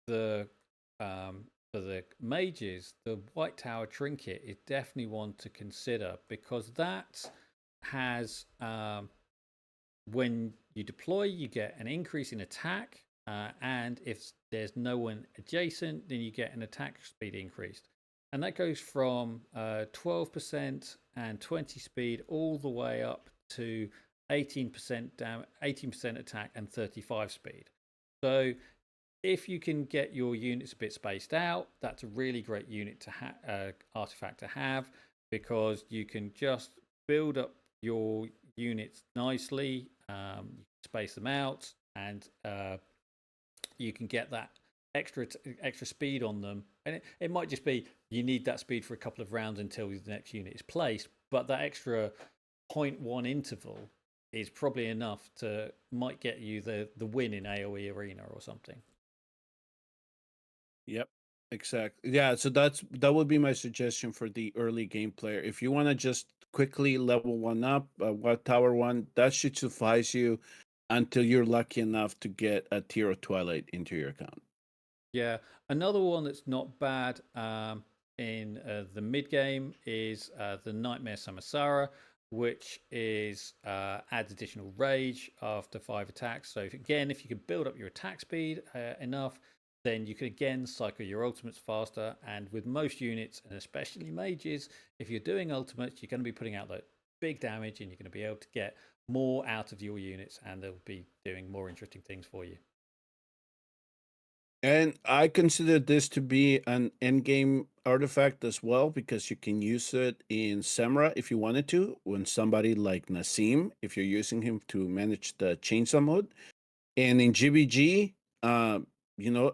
the for the mages, the White Tower Trinket is definitely one to consider, because that has when you deploy, you get an increase in attack, and if there's no one adjacent, then you get an attack speed increased, and that goes from 12% and 20 speed all the way up to 18% 18% attack and 35 speed. So if you can get your units a bit spaced out, that's a really great artifact to have, because you can just build up your units nicely. You can space them out, and you can get that extra speed on them. And it might just be you need that speed for a couple of rounds until the next unit is placed, but that extra zero point 0.1 interval is probably enough to might get you the win in AoE Arena or something.
yep, exactly. Yeah, so that would be my suggestion for the early game player. If you want to just quickly level one up, what tower one, that should suffice you until you're lucky enough to get a tier of Twilight into your account.
Yeah, another one that's not bad in the mid game is the Nightmare Samsara, which is adds additional rage after 5 attacks. So if you can build up your attack speed enough, then you can again cycle your ultimates faster. And with most units, and especially mages, if you're doing ultimates, you're going to be putting out that big damage, and you're going to be able to get more out of your units, and they'll be doing more interesting things for you.
And I consider this to be an end game artifact as well, because you can use it in Samra if you wanted to, when somebody like Nassim, if you're using him to manage the chainsaw mode. And in GBG,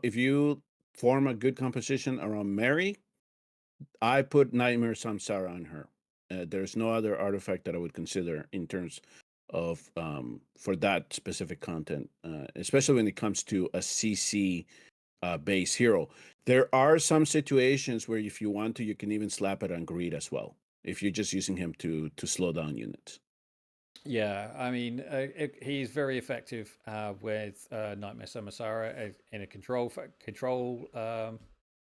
if you form a good composition around Mary, I put Nightmare Samsara on her. There's no other artifact that I would consider in terms of for that specific content, especially when it comes to a CC base hero. There are some situations where, if you want to, you can even slap it on Greed as well, if you're just using him to slow down units.
Yeah, I mean, he's very effective with Nightmare Samsara in a control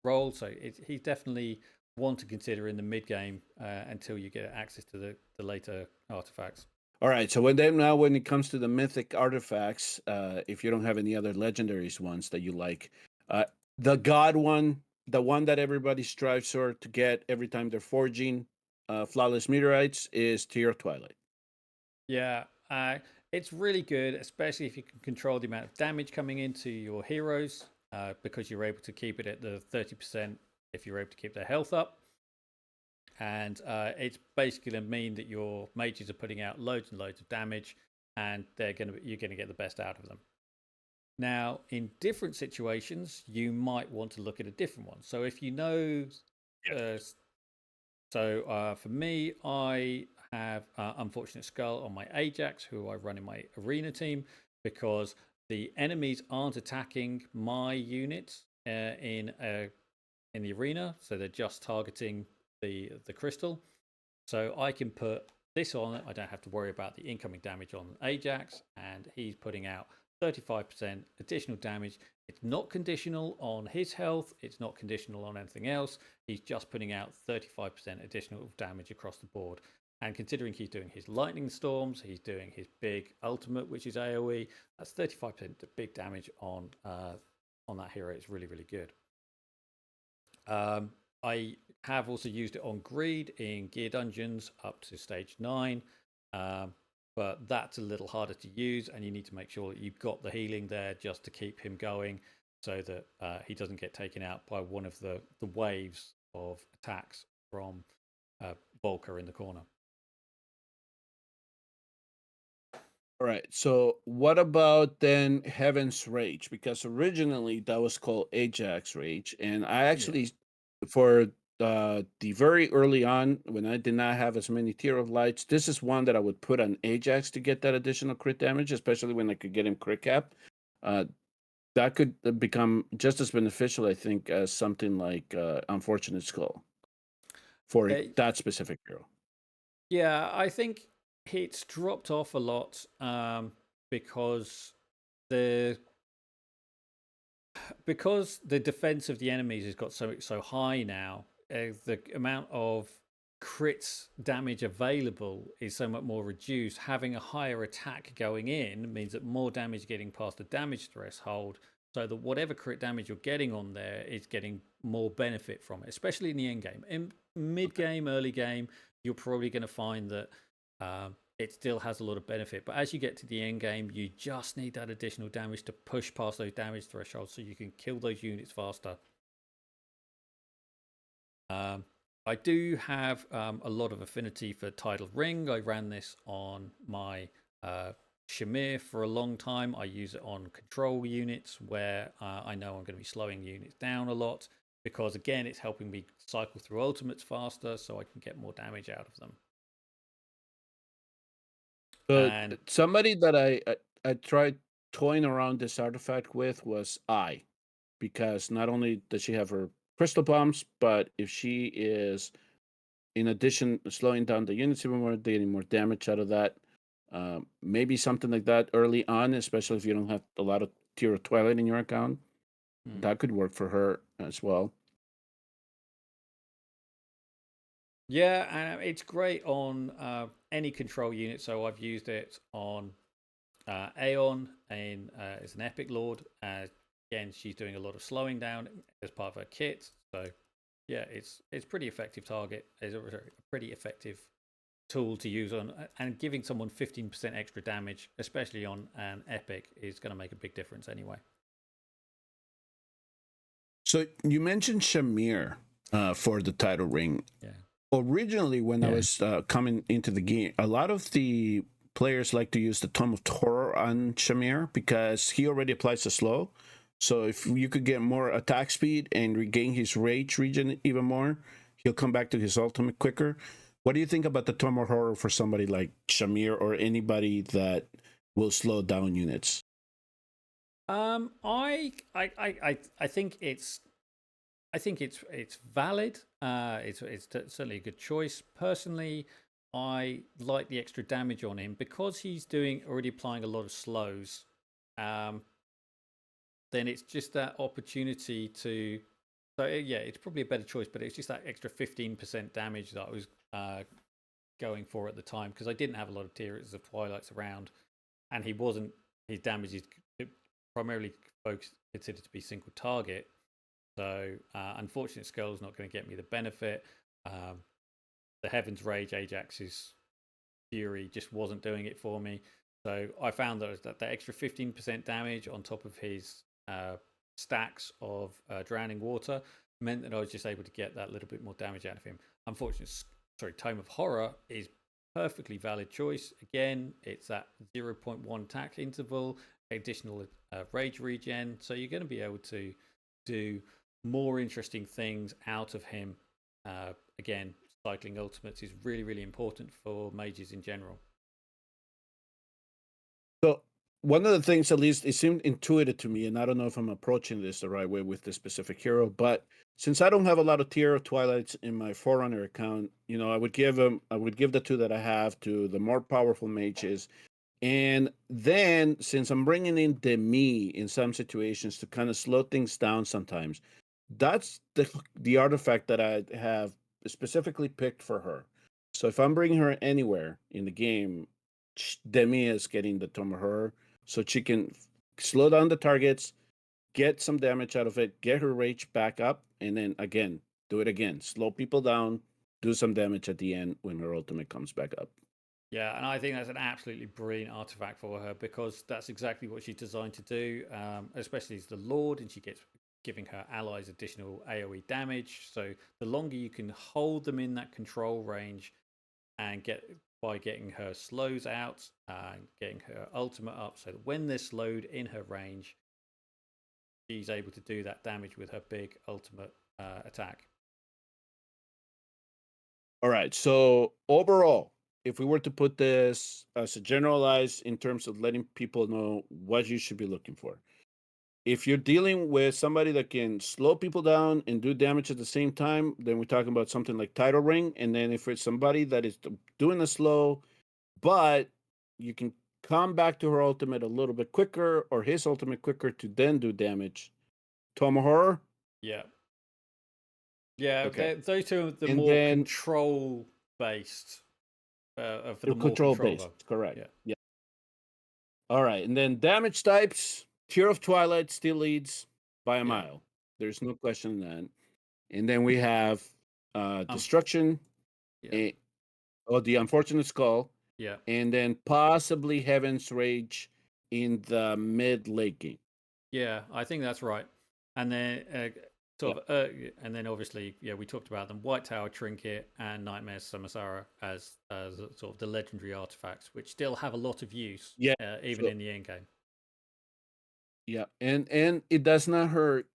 role. So he's definitely one to consider in the mid game until you get access to the later artifacts.
All right. So when it comes to the mythic artifacts, if you don't have any other legendaries ones that you like, uh, the god one, the one that everybody strives for to get every time they're forging flawless meteorites, is Tear of Twilight.
Yeah, it's really good, especially if you can control the amount of damage coming into your heroes, because you're able to keep it at the 30% if you're able to keep their health up. And it's basically going to mean that your mages are putting out loads and loads of damage, and you're going to get the best out of them. Now, in different situations, you might want to look at a different one. So if you know, uh, for me, I have Unfortunate Skull on my Ajax, who I run in my arena team, because the enemies aren't attacking my units in the arena, so they're just targeting the crystal. So I can put this on it. I don't have to worry about the incoming damage on Ajax, and he's putting out 35% additional damage. It's not conditional on his health, it's not conditional on anything else. He's just putting out 35% additional damage across the board. And considering he's doing his lightning storms, he's doing his big ultimate, which is AoE, that's 35% big damage on that hero. It's really, really good. I have also used it on Greed in Gear Dungeons up to stage 9, but that's a little harder to use, and you need to make sure that you've got the healing there just to keep him going so that he doesn't get taken out by one of the waves of attacks from Volker in the corner.
All right. So what about then Heaven's Rage? Because originally that was called Ajax Rage, and I
Yeah.
actually, for the very early on when I did not have as many tier of lights, this is one that I would put on Ajax to get that additional crit damage, especially when I could get him crit cap. Uh, that could become just as beneficial, I think, as something like Unfortunate Skull for
Uh,
that specific hero.
yeah, I think it's dropped off a lot because the the defense of the enemies has got so high now. The amount of crits damage available is so much more reduced. Having a higher attack going in means that more damage getting past the damage threshold, so that whatever crit damage you're getting on there is getting more benefit from it, especially in the end game. In mid game, early game, you're probably going to find that it still has a lot of benefit. But as you get to the end game, you just need that additional damage to push past those damage thresholds so you can kill those units faster. I do have a lot of affinity for Tidal Ring. I ran this on my Shamir for a long time. I use it on control units where I know I'm going to be slowing units down a lot because, again, it's helping me cycle through ultimates faster so I can get more damage out of them.
But
And
somebody that I tried toying around this artifact with was I, because not only does she have her crystal bombs, but if she is, in addition, slowing down the units even more, getting more damage out of that, maybe something like that early on, especially if you don't have a lot of tier of Twilight in your account, that could work for her as well.
yeah, it's great on any control unit. So I've used it on Aeon and as an Epic Lord. Again, she's doing a lot of slowing down as part of her kit. So yeah, it's pretty effective target. It's a pretty effective tool to use on, and giving someone 15% extra damage, especially on an Epic, is going to make a big difference anyway.
So you mentioned Shamir for the title ring.
Yeah.
Originally, when I was coming into the game, a lot of the players like to use the Tome of Horror on Shamir because he already applies a slow. So if you could get more attack speed and regain his rage regen even more, he'll come back to his ultimate quicker. What do you think about the Tome of Horror for somebody like Shamir or anybody that will slow down units?
I think it's valid. It's certainly a good choice. Personally, I like the extra damage on him because he's already applying a lot of slows. Um, then it's just that opportunity to. So yeah, it's probably a better choice, but it's just that extra 15% damage that I was going for at the time because I didn't have a lot of Tears of Twilights around, and he wasn't. His damage is primarily focused, considered to be single target. So unfortunate Skull is not going to get me the benefit. The Heaven's Rage Ajax's Fury just wasn't doing it for me. So I found that extra 15% damage on top of his stacks of Drowning Water meant that I was just able to get that little bit more damage out of him. Unfortunately, Tome of Horror is perfectly valid choice. Again, it's that 0.1 attack interval, additional rage regen. So you're going to be able to do more interesting things out of him. Again, cycling ultimates is really, really important for mages in general.
So one of the things, at least, it seemed intuitive to me, and I don't know if I'm approaching this the right way with this specific hero, but since I don't have a lot of Tier of Twilights in my Forerunner account, I would give the two that I have to the more powerful mages. And then, since I'm bringing in Demi in some situations to kind of slow things down sometimes, that's the artifact that I have specifically picked for her. So if I'm bringing her anywhere in the game, Demi is getting the Tome of Horror, so she can slow down the targets, get some damage out of it, get her rage back up, and then again, do it again. Slow people down, do some damage at the end when her ultimate comes back up.
Yeah, and I think that's an absolutely brilliant artifact for her because that's exactly what she's designed to do, especially as the Lord, and she gets giving her allies additional AoE damage. So the longer you can hold them in that control range and getting her slows out, getting her ultimate up, so that when they're slowed in her range, she's able to do that damage with her big ultimate attack.
All right. So overall, if we were to put this as a generalized in terms of letting people know what you should be looking for, if you're dealing with somebody that can slow people down and do damage at the same time, then we're talking about something like Tidal Ring. And then if it's somebody that is doing the slow, but you can come back to her ultimate a little bit quicker or his ultimate quicker to then do damage, Tome of Horror.
Yeah. Yeah,
Okay.
those two are the
And
more
then
control based, for
they're
the more
control based.
controller.
Correct.
Yeah.
Yeah. All right. And then damage types, Tear of Twilight still leads by a
Yeah.
mile. There's no question in that. And then we have
Um,
Destruction,
yeah.
eh, the Unfortunate Skull,
Yeah.
and then possibly Heaven's Rage in the mid late game.
Yeah, I think that's right. And then
Yeah.
and then obviously, yeah, we talked about them: White Tower Trinket and Nightmare's Samsara as sort of the legendary artifacts, which still have a lot of use,
Yeah.
even
So
in the end game.
yeah, and it does not hurt.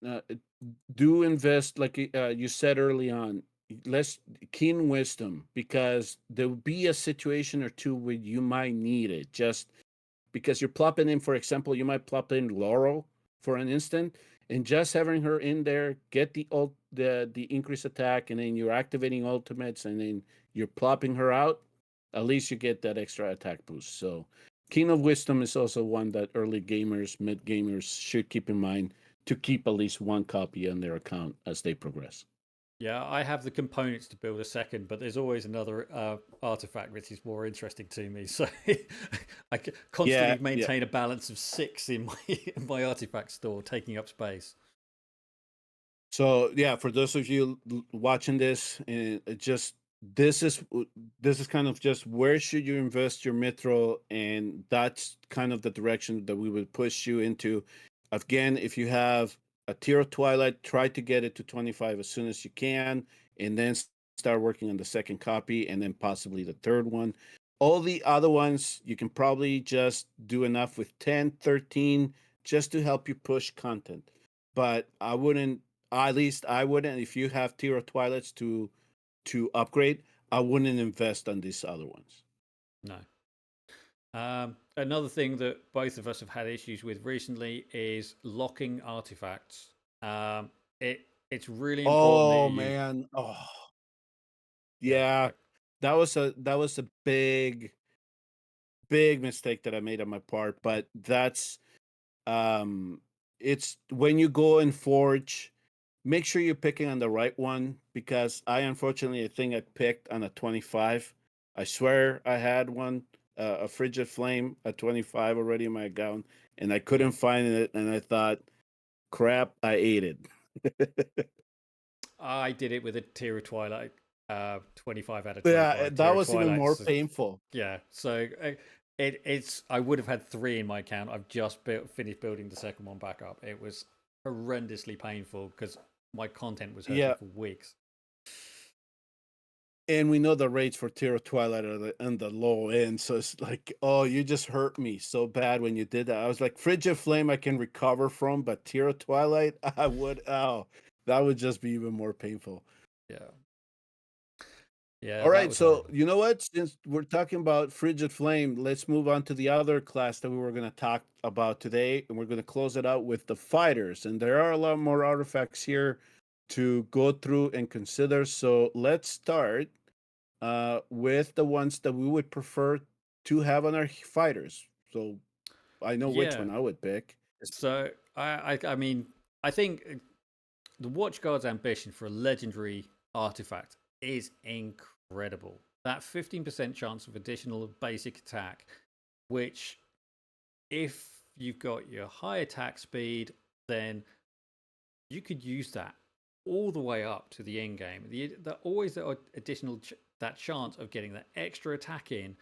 Do invest, like you said early on. Less keen wisdom, because there will be a situation or two where you might need it. Just because you're plopping in, for example, you might plop in Laurel for an instant, and just having her in there, get the increased attack, and then you're activating ultimates, and then you're plopping her out. At least you get that extra attack boost. So, Keen of Wisdom is also one that early gamers, mid gamers should keep in mind to keep at least one copy on their account as they progress.
Yeah, I have the components to build a second, but there's always another artifact which is more interesting to me. So I
Yeah,
constantly
yeah.
maintain a balance of 6 in my artifact store, taking up space.
So yeah, for those of you watching this, and just this is this is kind of just where should you invest your Mithril, and that's kind of the direction that we would push you into. Again, if you have a tier of Twilight, try to get it to 25 as soon as you can, and then start working on the second copy, and then possibly the third one. All the other ones, you can probably just do enough with 10, 13, just to help you push content. But I wouldn't, at least I wouldn't, if you have tier of Twilights to upgrade, I wouldn't invest on these other ones.
No. Another thing that both of us have had issues with recently is locking artifacts. It's really important that
Oh
you
man. Oh
yeah,
yeah. that was a big mistake that I made on my part. But that's um, it's when you go and forge, make sure you're picking on the right one, because I think I picked on a 25. I swear I had one, a frigid flame, a 25 already in my account, and I couldn't find it, and I thought, crap, I ate it.
I did it with a Tier of Twilight, 25 out of
Yeah,
25
that
Tier of
was even
Twilight.
more
So,
painful.
yeah, so it's I would have had 3 in my account. I've just finished building the second one back up. It was horrendously painful because my content was hurting
Yeah,
for weeks.
and we know the rates for Tier of Twilight are on the low end, so it's like, oh, you just hurt me so bad when you did that. I was like, Frigid Flame I can recover from, but Tier of Twilight, that would just be even more painful.
Yeah, yeah,
All
that
right,
was
so
horrible.
you know what? Since we're talking about Frigid Flame, let's move on to the other class that we were going to talk about today, and we're going to close it out with the fighters. And there are a lot more artifacts here to go through and consider. So let's start with the ones that we would prefer to have on our fighters. So I know which
Yeah,
one I would pick.
so I mean, I think the Watchguard's ambition for a legendary artifact is incredible. That 15% chance of additional basic attack, which, if you've got your high attack speed, then you could use that all the way up to the end game. Always the additional that chance of getting that extra attack in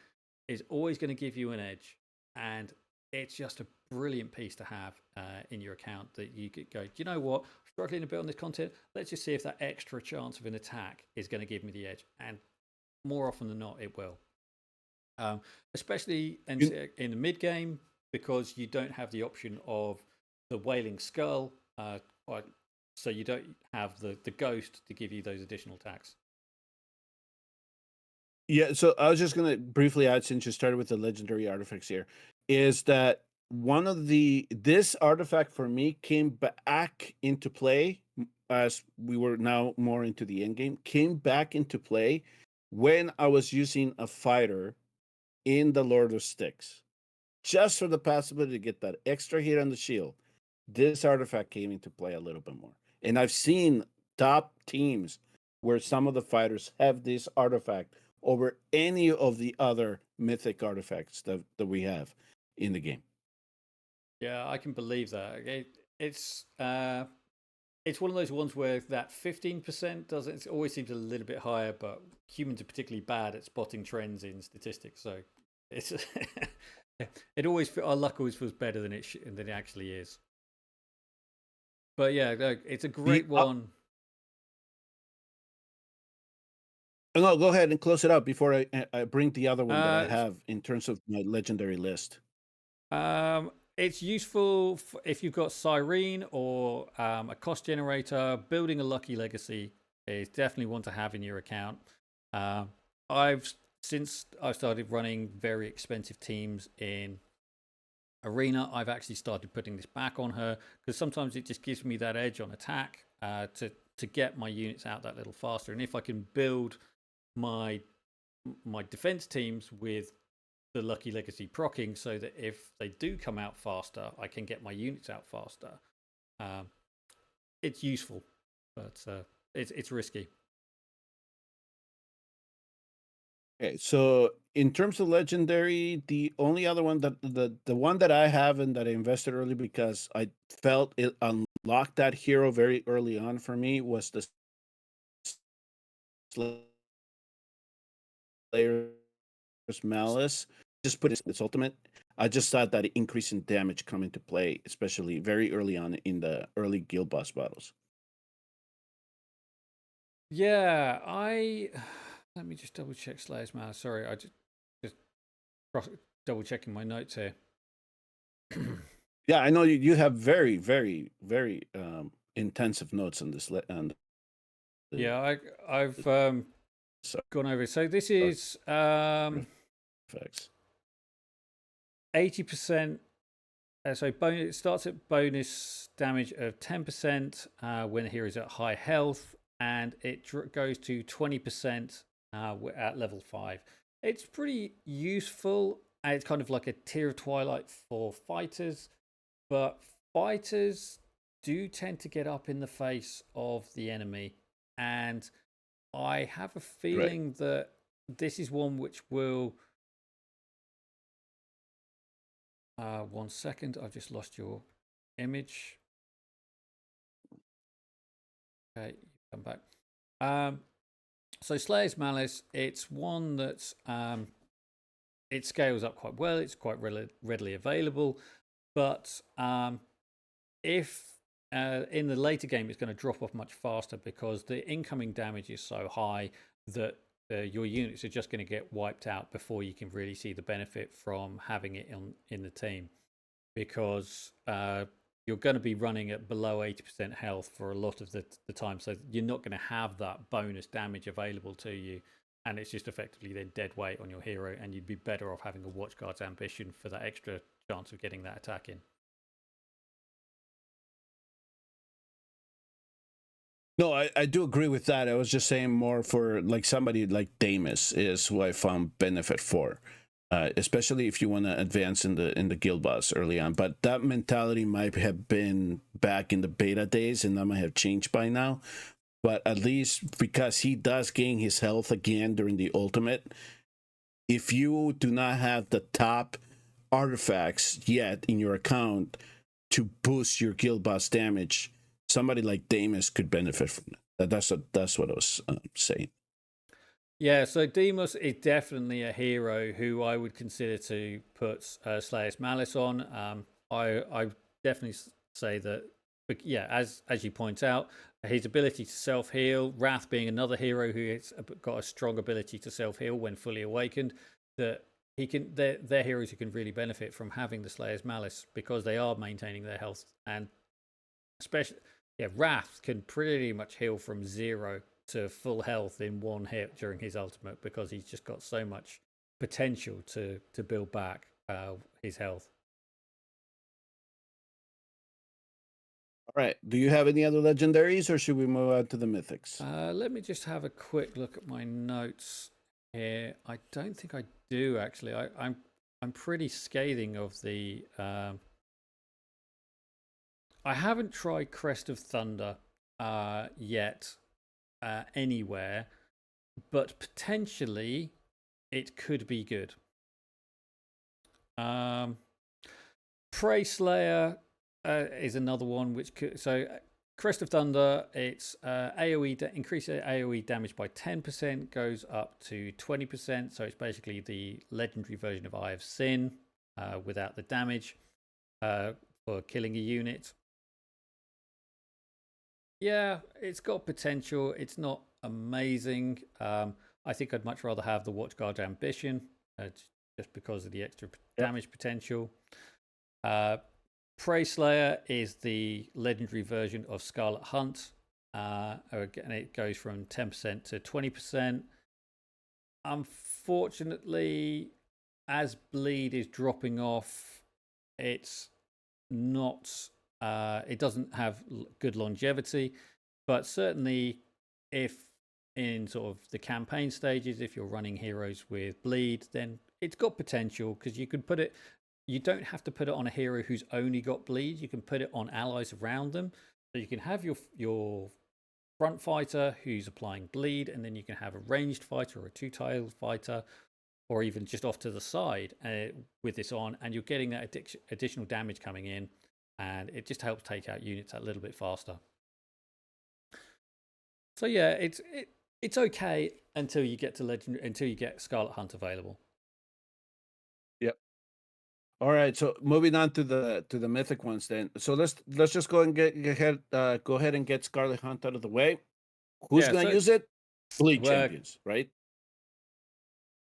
is always going to give you an edge, and it's just a brilliant piece to have in your account that you could go, do you know what? Struggling a bit on this content. Let's just see if that extra chance of an attack is going to give me the edge, and more often than not, it will. Especially
You,
in the mid game, because you don't have the option of the Wailing Skull, so you don't have the Ghost to give you those additional attacks.
Yeah, so I was just gonna briefly add, since you started with the legendary artifacts here, is that one of this artifact for me came back into play as we were now more into the end game, came back into play when I was using a fighter in the Lord of Sticks. Just for the possibility to get that extra hit on the shield, this artifact came into play a little bit more. And I've seen top teams where some of the fighters have this artifact over any of the other mythic artifacts that we have in the game.
Yeah, I can believe that. It's one of those ones where that 15% doesn't. It always seems a little bit higher, but humans are particularly bad at spotting trends in statistics. So it's it always our luck always feels better than it actually is. But yeah, it's a
The,
great one.
no, go ahead and close it out before I bring the other one that I
Uh,
have in terms of my legendary list.
it's useful if you've got Cyrene or a cost generator. Building a lucky legacy is definitely one to have in your account. Um, I've since I started running very expensive teams in Arena, I've actually started putting this back on her because sometimes it just gives me that edge on attack to get my units out that little faster. And if I can build my defense teams with the Lucky Legacy procking, so that if they do come out faster, I can get my units out faster. Um, it's useful, but it's risky.
Okay, so in terms of legendary, the only other one the one that I have and that I invested early because I felt it unlocked that hero very early on for me was the Slayer's Malice. Just put its ultimate. I just thought that increase in damage come into play, especially very early on in the early guild boss battles.
Yeah, I let me just double check Slayer's Mass. Sorry, just double checking my notes here.
Yeah, I know you have very, very, very intensive notes on this. On the,
Yeah, I've
so-
gone over. So this is
effects.
80%. So bonus, it starts at bonus damage of 10% when the hero is at high health, and it goes to 20% we're at level 5. It's pretty useful. And it's kind of like a tier of Twilight for fighters, but fighters do tend to get up in the face of the enemy. And I have a
Right.
feeling that this is one which will. 1 second, I've just lost your image. Okay, come back. So Slayer's Malice, it's one that's it scales up quite well. It's quite readily available, but if in the later game, it's going to drop off much faster because the incoming damage is so high that your units are just going to get wiped out before you can really see the benefit from having it in the team, because you're going to be running at below 80% health for a lot of the time, so you're not going to have that bonus damage available to you, and it's just effectively then dead weight on your hero, and you'd be better off having a Watchguard's Ambition for that extra chance of getting that attack in.
No, I do agree with that. I was just saying more for like somebody like Damus is who I found benefit for, especially if you want to advance in the guild boss early on. But that mentality might have been back in the beta days, and that might have changed by now. But at least because he does gain his health again during the ultimate, if you do not have the top artifacts yet in your account to boost your guild boss damage, somebody like Damus could benefit from that. That's what I was saying.
Yeah, so Deimos is definitely a hero who I would consider to put Slayer's Malice on. I definitely say that, but yeah, as you point out, his ability to self heal, Wrath being another hero who has got a strong ability to self heal when fully awakened, that he can they're heroes who can really benefit from having the Slayer's Malice because they are maintaining their health, and especially Wrath can pretty much heal from 0 to full health in 1 hit during his ultimate because he's just got so much potential to build back his health.
All right. Do you have any other legendaries, or should we move on to the mythics?
Let me just have a quick look at my notes here. I don't think I do actually. I'm pretty scathing of the. I haven't tried Crest of Thunder yet anywhere, but potentially it could be good. Prey Slayer is another one which could. So Crest of Thunder, it's AoE increases AoE damage by 10%, goes up to 20%. So it's basically the legendary version of Eye of Sin without the damage for killing a unit. Yeah, it's got potential. It's not amazing. I think I'd much rather have the Watchguard Ambition just because of the extra damage potential. Prey Slayer is the legendary version of Scarlet Hunt. And it goes from 10% to 20%. Unfortunately, as bleed is dropping off, it's not. It doesn't have good longevity, but certainly if in sort of the campaign stages, if you're running heroes with bleed, then it's got potential because you could put it. You don't have to put it on a hero who's only got bleed. You can put it on allies around them. So you can have your front fighter who's applying bleed, and then you can have a ranged fighter or a two-tailed fighter, or even just off to the side with this on, and you're getting that additional damage coming in, and it just helps take out units a little bit faster. So yeah, it's okay until you get to until you get Scarlet Hunt available.
Yep. All right. So moving on to the mythic ones then. So let's just go and get go ahead and get Scarlet Hunt out of the way. Who's gonna use it? Bleed champions, right?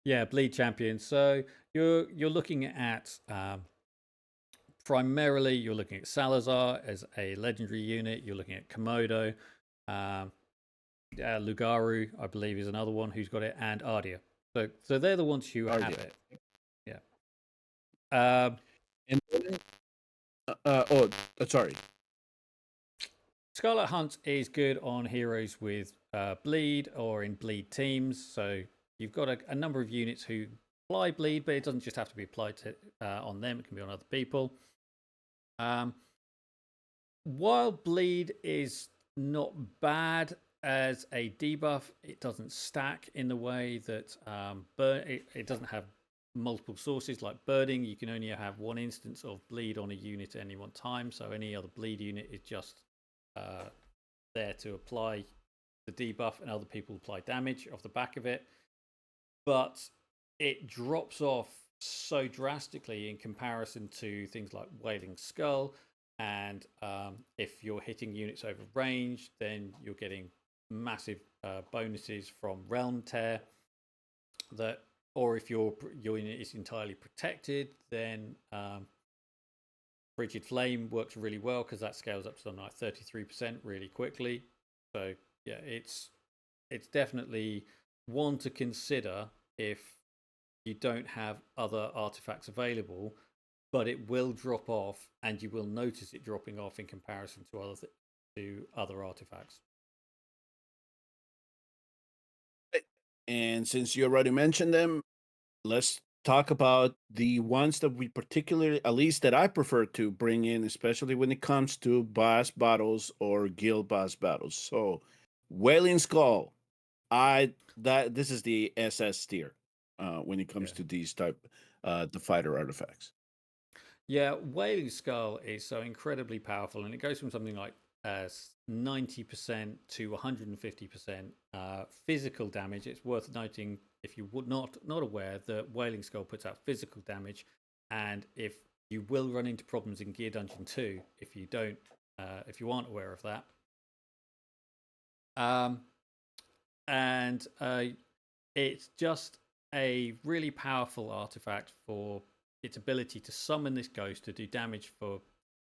Yeah, bleed champions. So you're looking at primarily you're looking at Salazar as a legendary unit. You're looking at Komodo, Lugaru, I believe, is another one who's got it, and Ardia. So they're the ones who have it. Yeah.
And sorry.
Scarlet Hunt is good on heroes with bleed or in bleed teams. So you've got a number of units who apply bleed, but it doesn't just have to be applied to on them. It can be on other people. While bleed is not bad as a debuff, it doesn't stack in the way that it doesn't have multiple sources like burning. You can only have one instance of bleed on a unit at any one time, so any other bleed unit is just there to apply the debuff, and other people apply damage off the back of it. But it drops off so drastically in comparison to things like Wailing Skull. And if you're hitting units over range, then you're getting massive bonuses from Realm Tear. Or if your unit is entirely protected, then Frigid Flame works really well because that scales up to something like 33% really quickly. So yeah, it's definitely one to consider if you don't have other artifacts available, but it will drop off, and you will notice it dropping off in comparison to other artifacts.
And since you already mentioned them, let's talk about the ones that we particularly, at least that I prefer to bring in, especially when it comes to boss battles or guild boss battles. So, Wailing Skull, this is the SS tier when it comes to these type the fighter artifacts.
Yeah, Wailing Skull is so incredibly powerful, and it goes from something like 90% to 150% physical damage. It's worth noting, if you would not aware, that Wailing Skull puts out physical damage, and if you will run into problems in Gear Dungeon 2 if you aren't aware of that. And it's just a really powerful artifact for its ability to summon this ghost to do damage for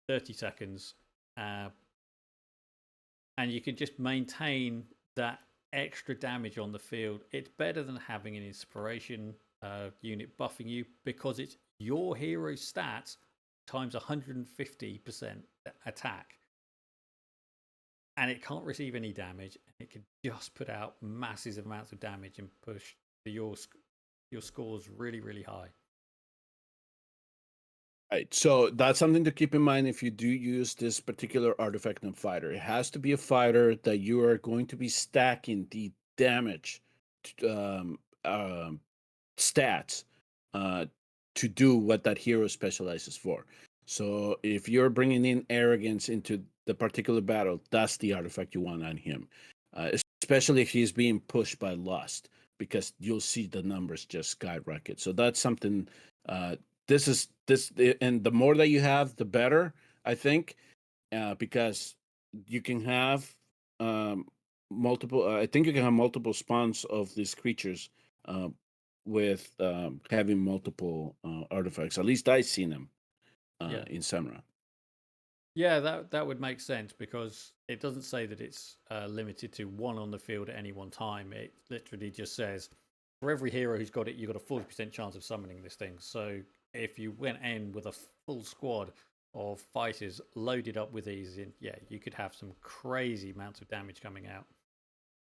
30 seconds. And you can just maintain that extra damage on the field. It's better than having an inspiration unit buffing you, because it's your hero's stats times 150% attack. And it can't receive any damage. It can just put out massive amounts of damage and push your scores really, really high.
Right. So that's something to keep in mind if you do use this particular artifact in fighter. It has to be a fighter that you are going to be stacking the damage stats to do what that hero specializes for. So if you're bringing in arrogance into the particular battle, that's the artifact you want on him, especially if he's being pushed by lust, because you'll see the numbers just skyrocket. So that's something. This, and the more that you have, the better, I think, because you can have multiple. I think you can have multiple spawns of these creatures with having multiple artifacts. At least I've seen them in Samra.
Yeah, that would make sense, because it doesn't say that it's limited to one on the field at any one time. It literally just says for every hero who's got it, you've got a 40% chance of summoning this thing. So if you went in with a full squad of fighters loaded up with these, you could have some crazy amounts of damage coming out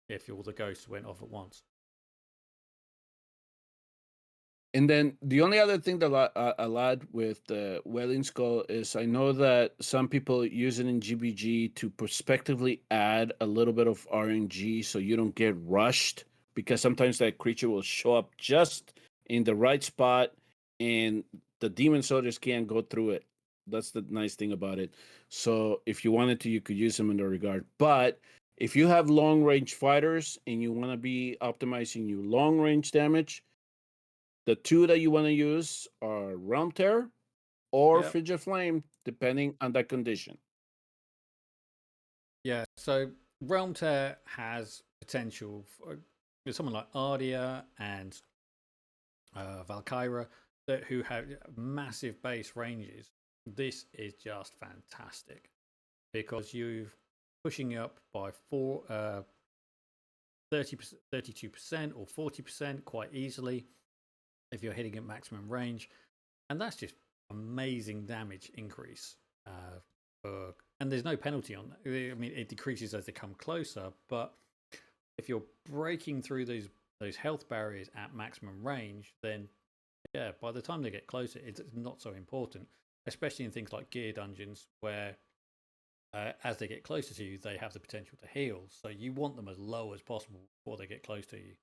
if all the ghosts went off at once.
And then the only other thing that I lied with the Wailing Skull is, I know that some people use it in GBG to prospectively add a little bit of RNG so you don't get rushed, because sometimes that creature will show up just in the right spot and the demon soldiers can't go through it. That's the nice thing about it. So if you wanted to, you could use them in that regard. But if you have long range fighters and you want to be optimizing your long range damage, the two that you want to use are Realm Tear or Frigid Flame, depending on that condition.
Yeah, so Realm Tear has potential for someone like Ardia and Valkyra, who have massive base ranges. This is just fantastic, because you're pushing up by 30%, 32% or 40% quite easily if you're hitting at maximum range, and that's just amazing damage increase. And there's no penalty on that. I mean, it decreases as they come closer, but if you're breaking through those those health barriers at maximum range, then yeah, by the time they get closer, it's not so important, especially in things like gear dungeons where as they get closer to you, they have the potential to heal. So you want them as low as possible before they get close to you.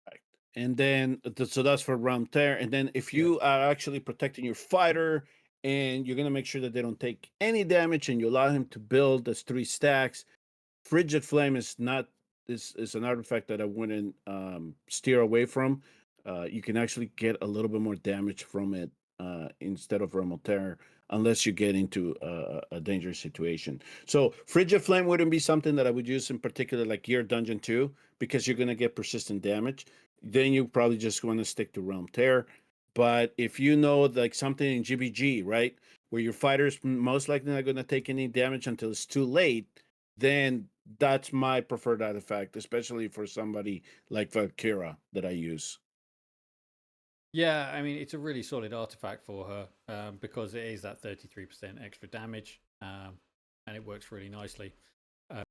Right. And then, so that's for round there. And then, if
Yeah.
you are actually protecting your fighter and you're going to make sure that they don't take any damage and you allow him to build as 3 stacks, Frigid Flame is not is an artifact that I wouldn't steer away from. You can actually get a little bit more damage from it instead of Realm of Terror, unless you get into a dangerous situation. So Frigid Flame wouldn't be something that I would use in particular, like Gear Dungeon 2, because you're going to get persistent damage. Then you probably just want to stick to Realm Terror. But if you know, like something in GBG, right, where your fighter's most likely not going to take any damage until it's too late, then that's my preferred artifact, especially for somebody like Valkyra that I use.
Yeah, I mean, it's a really solid artifact for her because it is that 33% extra damage and it works really nicely uh,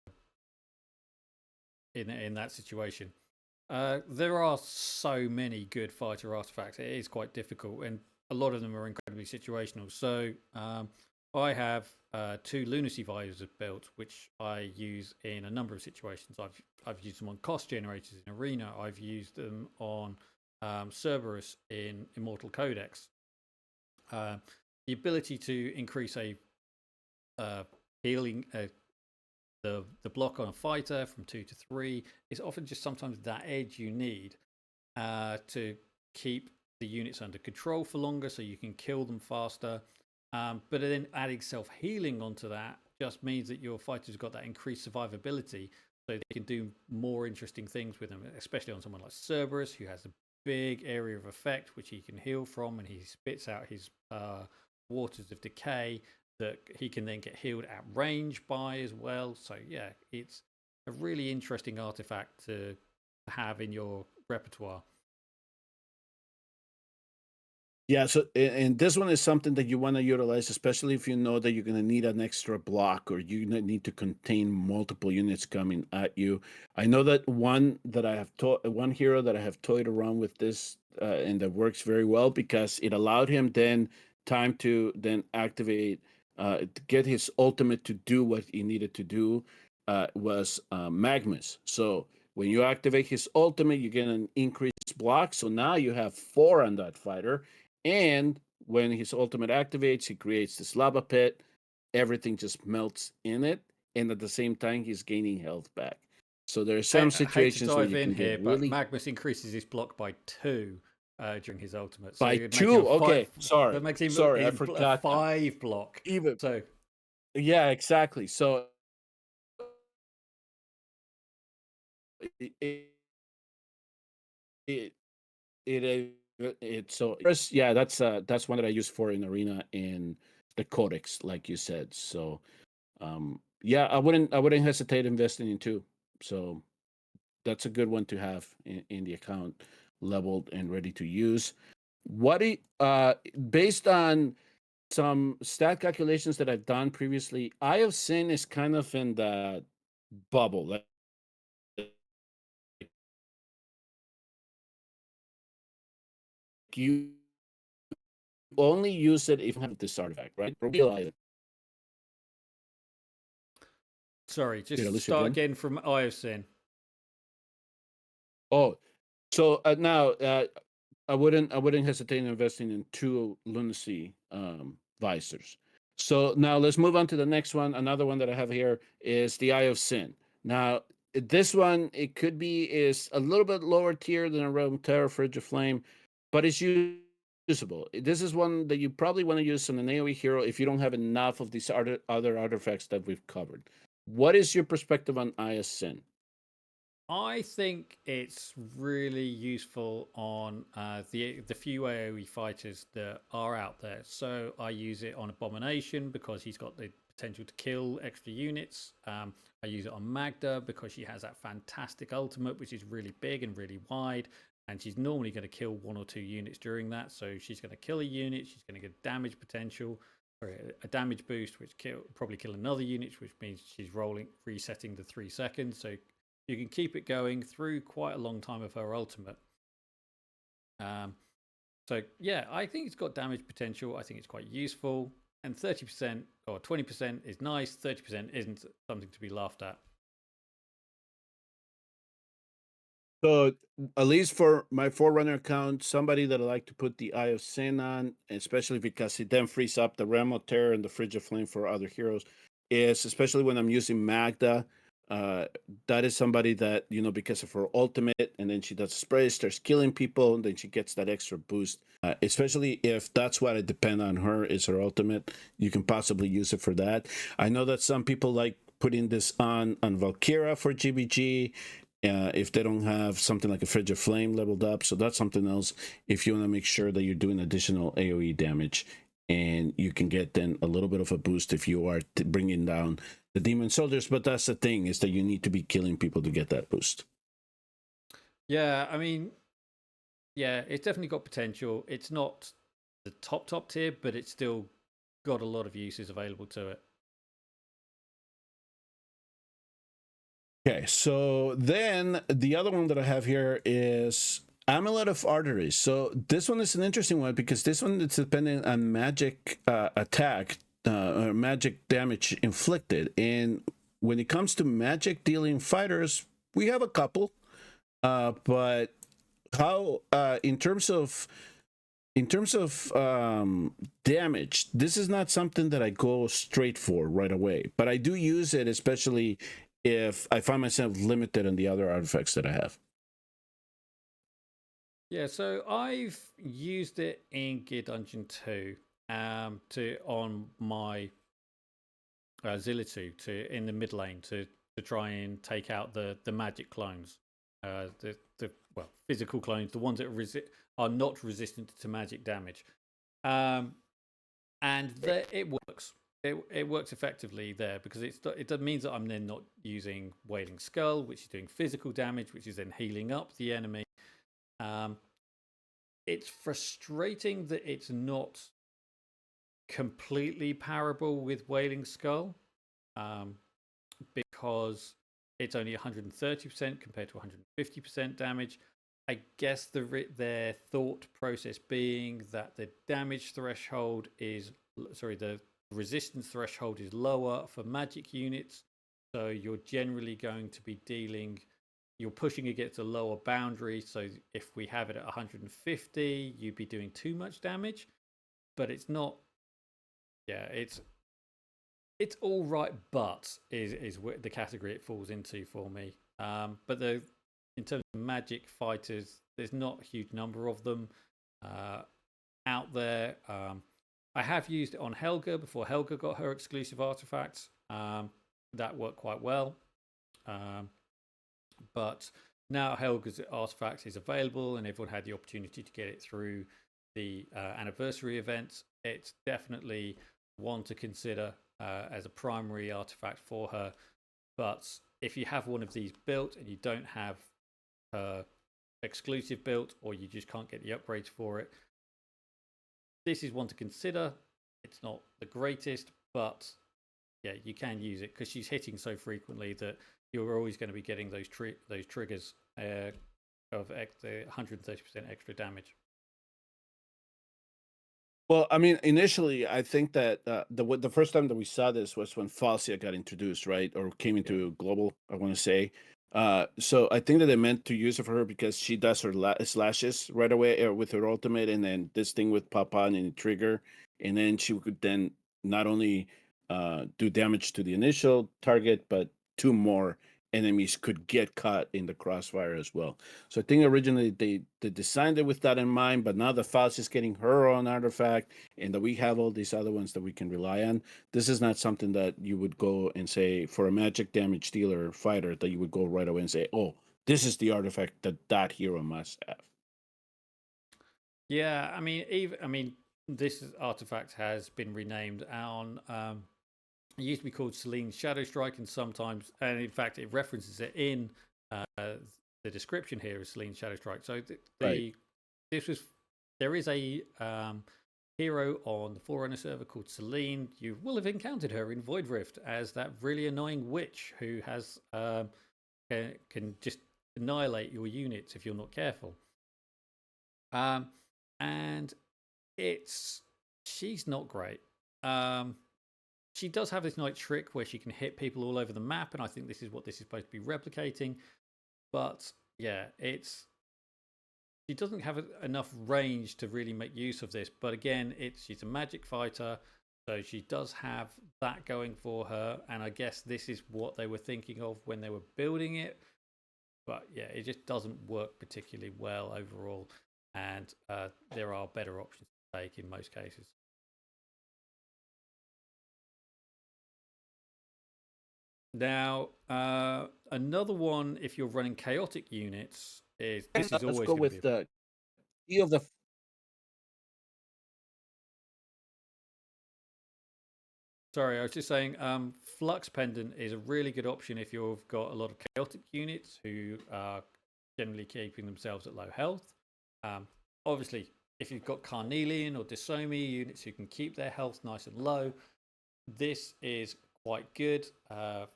in that situation. There are so many good fighter artifacts. It is quite difficult, and a lot of them are incredibly situational. So I have 2 lunacy visors built, which I use in a number of situations. I've used them on cost generators in Arena. I've used them on Cerberus in Immortal Codex. The ability to increase a healing the block on a fighter from 2 to 3 is often just sometimes that edge you need to keep the units under control for longer so you can kill them faster. But then adding self-healing onto that just means that your fighters got that increased survivability so they can do more interesting things with them, especially on someone like Cerberus, who has a big area of effect which he can heal from, and he spits out his waters of decay that he can then get healed at range by as well. So yeah, it's a really interesting artifact to have in your repertoire.
Yeah, so and this one is something that you want to utilize, especially if you know that you're going to need an extra block or you need to contain multiple units coming at you. I know that one hero that I have toyed around with this and that works very well because it allowed him then time to then activate to get his ultimate to do what he needed to do was Magmus. So when you activate his ultimate, you get an increased block. So now you have 4 on that fighter. And when his ultimate activates, he creates this lava pit. Everything just melts in it. And at the same time, he's gaining health back. So there are some
I hate to
situations where
dive
you
in
can get
here, but
really
Magnus increases his block by 2 during his ultimate, so
by
it makes him
2.
a 5.
Okay, sorry.
That makes him
Sorry, I
a
forgot that.
5 block.
Even
So
yeah, exactly. So it, it, so first, yeah, that's one that I use for in Arena in the Codex, like you said. So yeah, I wouldn't hesitate investing in 2. So that's a good one to have in the account, leveled and ready to use. Based on some stat calculations that I've done previously, Eye of Sin is kind of in that bubble. Like you only use it if you have this artifact, right? Realize it.
sorry,
Did I
just
lose you
start
again?
again from Iocin.
Oh, so now I wouldn't hesitate in investing in 2 lunacy visors. So now let's move on to the next one. Another one that I have here is the Eye of Sin. Now this one, it could be is a little bit lower tier than a Realm Terror Frigid Flame, but it's usable. This is one that you probably want to use on an AoE hero if you don't have enough of these other artifacts that we've covered. What is your perspective on Eye of Sin?
I think it's really useful on the few AoE fighters that are out there. So I use it on Abomination because he's got the potential to kill extra units. I use it on Magda because she has that fantastic ultimate, which is really big and really wide. And she's normally going to kill 1 or 2 units during that. So she's going to kill a unit, she's going to get damage potential or a damage boost, which probably kill another unit, which means she's resetting the 3 seconds. So you can keep it going through quite a long time of her ultimate. So yeah, I think it's got damage potential. I think it's quite useful. And 30% or 20% is nice. 30% isn't something to be laughed at.
So at least for my Forerunner account, somebody that I like to put the Eye of Sin on, especially because it then frees up the Realm of Terror and the Frigid Flame for other heroes, is especially when I'm using Magda. That is somebody that, because of her ultimate, and then she does a spray, starts killing people, and then she gets that extra boost. Especially if that's what I depend on her is her ultimate, you can possibly use it for that. I know that some people like putting this on Valkyra for GBG. If they don't have something like a Frigid Flame leveled up. So that's something else if you want to make sure that you're doing additional AoE damage. And you can get then a little bit of a boost if you are bringing down the demon soldiers. But that's the thing, is that you need to be killing people to get that boost.
Yeah, I mean, yeah, it's definitely got potential. It's not the top tier, but it's still got a lot of uses available to it.
Okay, so then the other one that I have here is Amulet of Arteries. So this one is an interesting one because this one is dependent on magic attack or magic damage inflicted. And when it comes to magic dealing fighters, we have a couple. But how in terms of damage, this is not something that I go straight for right away, but I do use it, especially if I find myself limited on the other artifacts that I have.
Yeah, so I've used it in Gear Dungeon 2 on my Zilitu in the mid lane to try and take out the magic clones, the physical clones, the ones that are not resistant to magic damage, and it works. It works effectively there because it means that I'm then not using Wailing Skull, which is doing physical damage, which is then healing up the enemy. It's frustrating that it's not completely parable with Wailing Skull, because it's only 130% compared to 150% damage. I guess their thought process being that the damage threshold the resistance threshold is lower for magic units, so you're generally going to be you're pushing against a lower boundary. So if we have it at 150, you'd be doing too much damage, but it's not. Yeah, it's all right, but is the category it falls into for me. But in terms of magic fighters, there's not a huge number of them out there. I have used it on Helga before Helga got her exclusive artifacts. That worked quite well. But now Helga's artifact is available and everyone had the opportunity to get it through the anniversary event. It's definitely one to consider as a primary artifact for her. But if you have one of these built and you don't have her exclusive built, or you just can't get the upgrades for it, this is one to consider. It's not the greatest, but yeah, you can use it because she's hitting so frequently that you're always going to be getting those triggers of the 130% extra damage.
Well, I mean, initially, I think that the first time that we saw this was when Falcia got introduced, right, or came into global, I want to say. So I think that they meant to use it for her because she does her slashes right away with her ultimate, and then this thing with pop on and trigger, and then she could then not only do damage to the initial target, but two more enemies could get caught in the crossfire as well. So I think originally they designed it with that in mind, but now the Faust is getting her own artifact, and that we have all these other ones that we can rely on. This is not something that you would go and say for a magic damage dealer fighter that you would go right away and say, "Oh, this is the artifact that hero must have."
Yeah, I mean, this artifact has been renamed on. It used to be called Celine's Shadow Strike, and sometimes, and in fact, it references it in the description here as Celine's Shadow Strike. So
Right.
there is a hero on the Forerunner server called Celine. You will have encountered her in Void Rift as that really annoying witch who has can just annihilate your units if you're not careful. And she's not great. She does have this nice trick where she can hit people all over the map, and I think this is what this is supposed to be replicating. But yeah, she doesn't have enough range to really make use of this. But again, she's a magic fighter, so she does have that going for her. And I guess this is what they were thinking of when they were building it. But yeah, it just doesn't work particularly well overall. And there are better options to take in most cases. Now, another one, if you're running chaotic units, is this is
Let's
always
go
going to
with
be.
the key of the.
Sorry, I was just saying, Flux Pendant is a really good option if you've got a lot of chaotic units who are generally keeping themselves at low health. Obviously, if you've got Carnelian or Disomi units who can keep their health nice and low, this is quite good for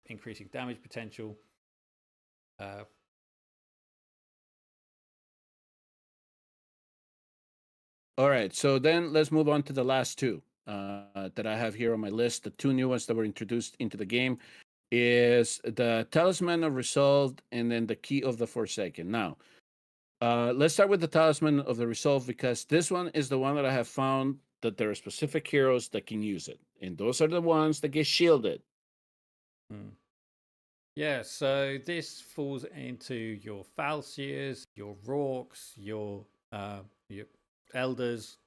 increasing damage potential.
All right, so then let's move on to the last two that I have here on my list. The two new ones that were introduced into the game is the Talisman of Resolve and then the Key of the Forsaken. Now, let's start with the Talisman of the Resolve because this one is the one that I have found that there are specific heroes that can use it, and those are the ones that get shielded.
Yeah, so this falls into your Falsiers, your Rorks, your Elders.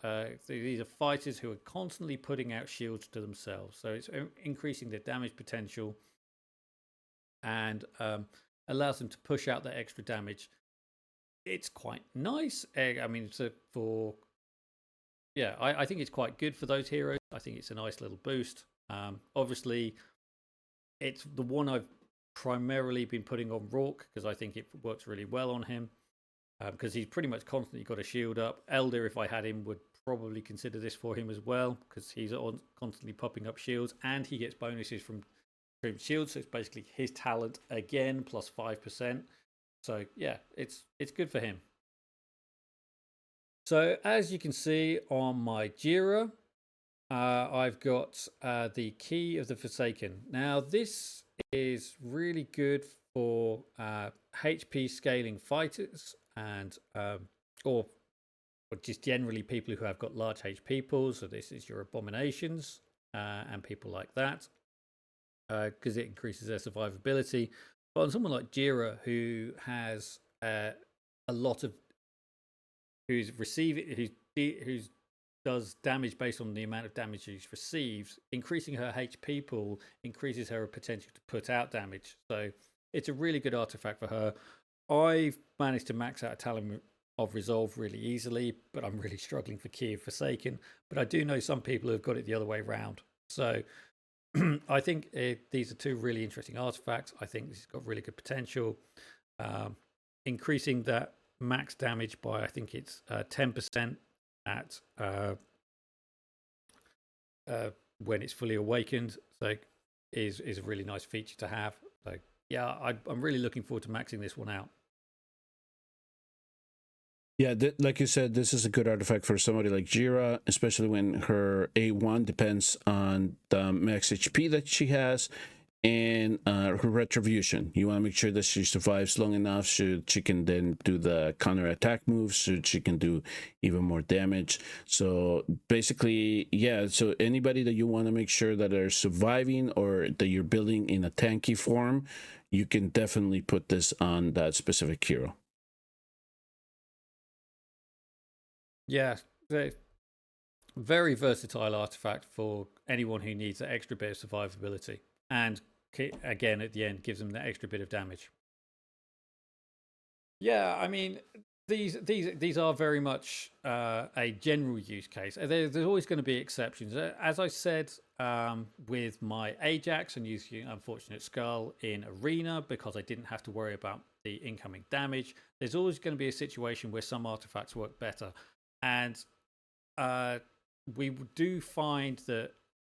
These are fighters who are constantly putting out shields to themselves. So it's increasing their damage potential and allows them to push out that extra damage. It's quite nice. I mean, I think it's quite good for those heroes. I think it's a nice little boost. Obviously, it's the one I've primarily been putting on Rourke because I think it works really well on him because he's pretty much constantly got a shield up. Elder, if I had him, would probably consider this for him as well because he's constantly popping up shields and he gets bonuses from shields. So it's basically his talent again plus 5%. So yeah, it's good for him. So as you can see on my Jira, I've got the Key of the Forsaken. Now this is really good for HP scaling fighters and or just generally people who have got large HP pools. So this is your Abominations and people like that because it increases their survivability. But on someone like Jira who has a lot of who's does damage based on the amount of damage she's received, increasing her HP pool increases her potential to put out damage. So it's a really good artifact for her. I've managed to max out a Talisman of Resolve really easily, but I'm really struggling for Key of Forsaken. But I do know some people who've got it the other way around. So I think these are two really interesting artifacts. I think this has got really good potential. Increasing that max damage by, I think it's 10% at when it's fully awakened. So is a really nice feature to have. So yeah, I'm really looking forward to maxing this one out.
Yeah, like you said, this is a good artifact for somebody like Jira, especially when her A1 depends on the max HP that she has and her retribution. You want to make sure that she survives long enough so she can then do the counter attack moves so she can do even more damage. So basically, yeah, so anybody that you want to make sure that are surviving or that you're building in a tanky form, you can definitely put this on that specific hero.
Yeah, very versatile artifact for anyone who needs that extra bit of survivability. And again, at the end, gives them that extra bit of damage. Yeah, I mean, these are very much a general use case. There's always going to be exceptions. As I said with my Ajax and using Unfortunate Skull in Arena because I didn't have to worry about the incoming damage, there's always going to be a situation where some artifacts work better. And we do find that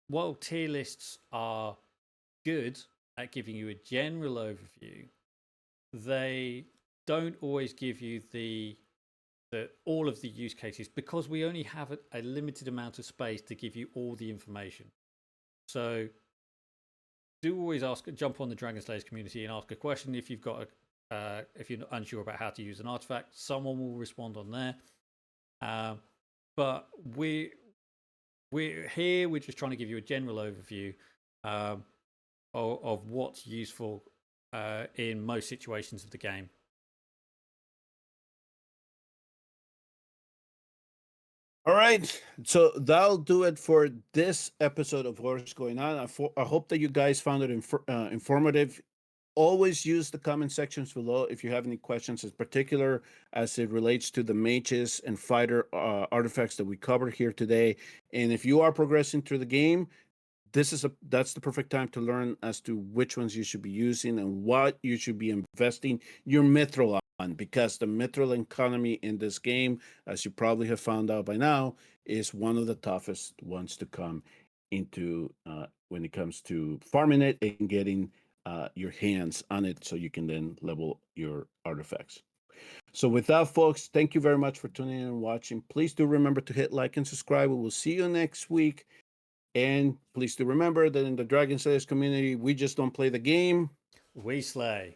while tier lists are good at giving you a general overview, they don't always give you the all of the use cases because we only have a limited amount of space to give you all the information. So do always jump on the Dragon Slayers community and ask a question if you've got if you're unsure about how to use an artifact. Someone will respond on there. But we're here. We're just trying to give you a general overview of what's useful in most situations of the game.
All right, so that'll do it for this episode of What's Going On. I hope that you guys found it informative. Always use the comment sections below if you have any questions, in particular as it relates to the mages and fighter artifacts that we covered here today. And if you are progressing through the game, that's the perfect time to learn as to which ones you should be using and what you should be investing your mithril on, because the mithril economy in this game, as you probably have found out by now, is one of the toughest ones to come into when it comes to farming it and getting your hands on it so you can then level your artifacts. So with that, folks, thank you very much for tuning in and watching. Please do remember to hit like and subscribe. We will see you next week. And please do remember that in the Dragon Slayers community, we just don't play the game.
We slay.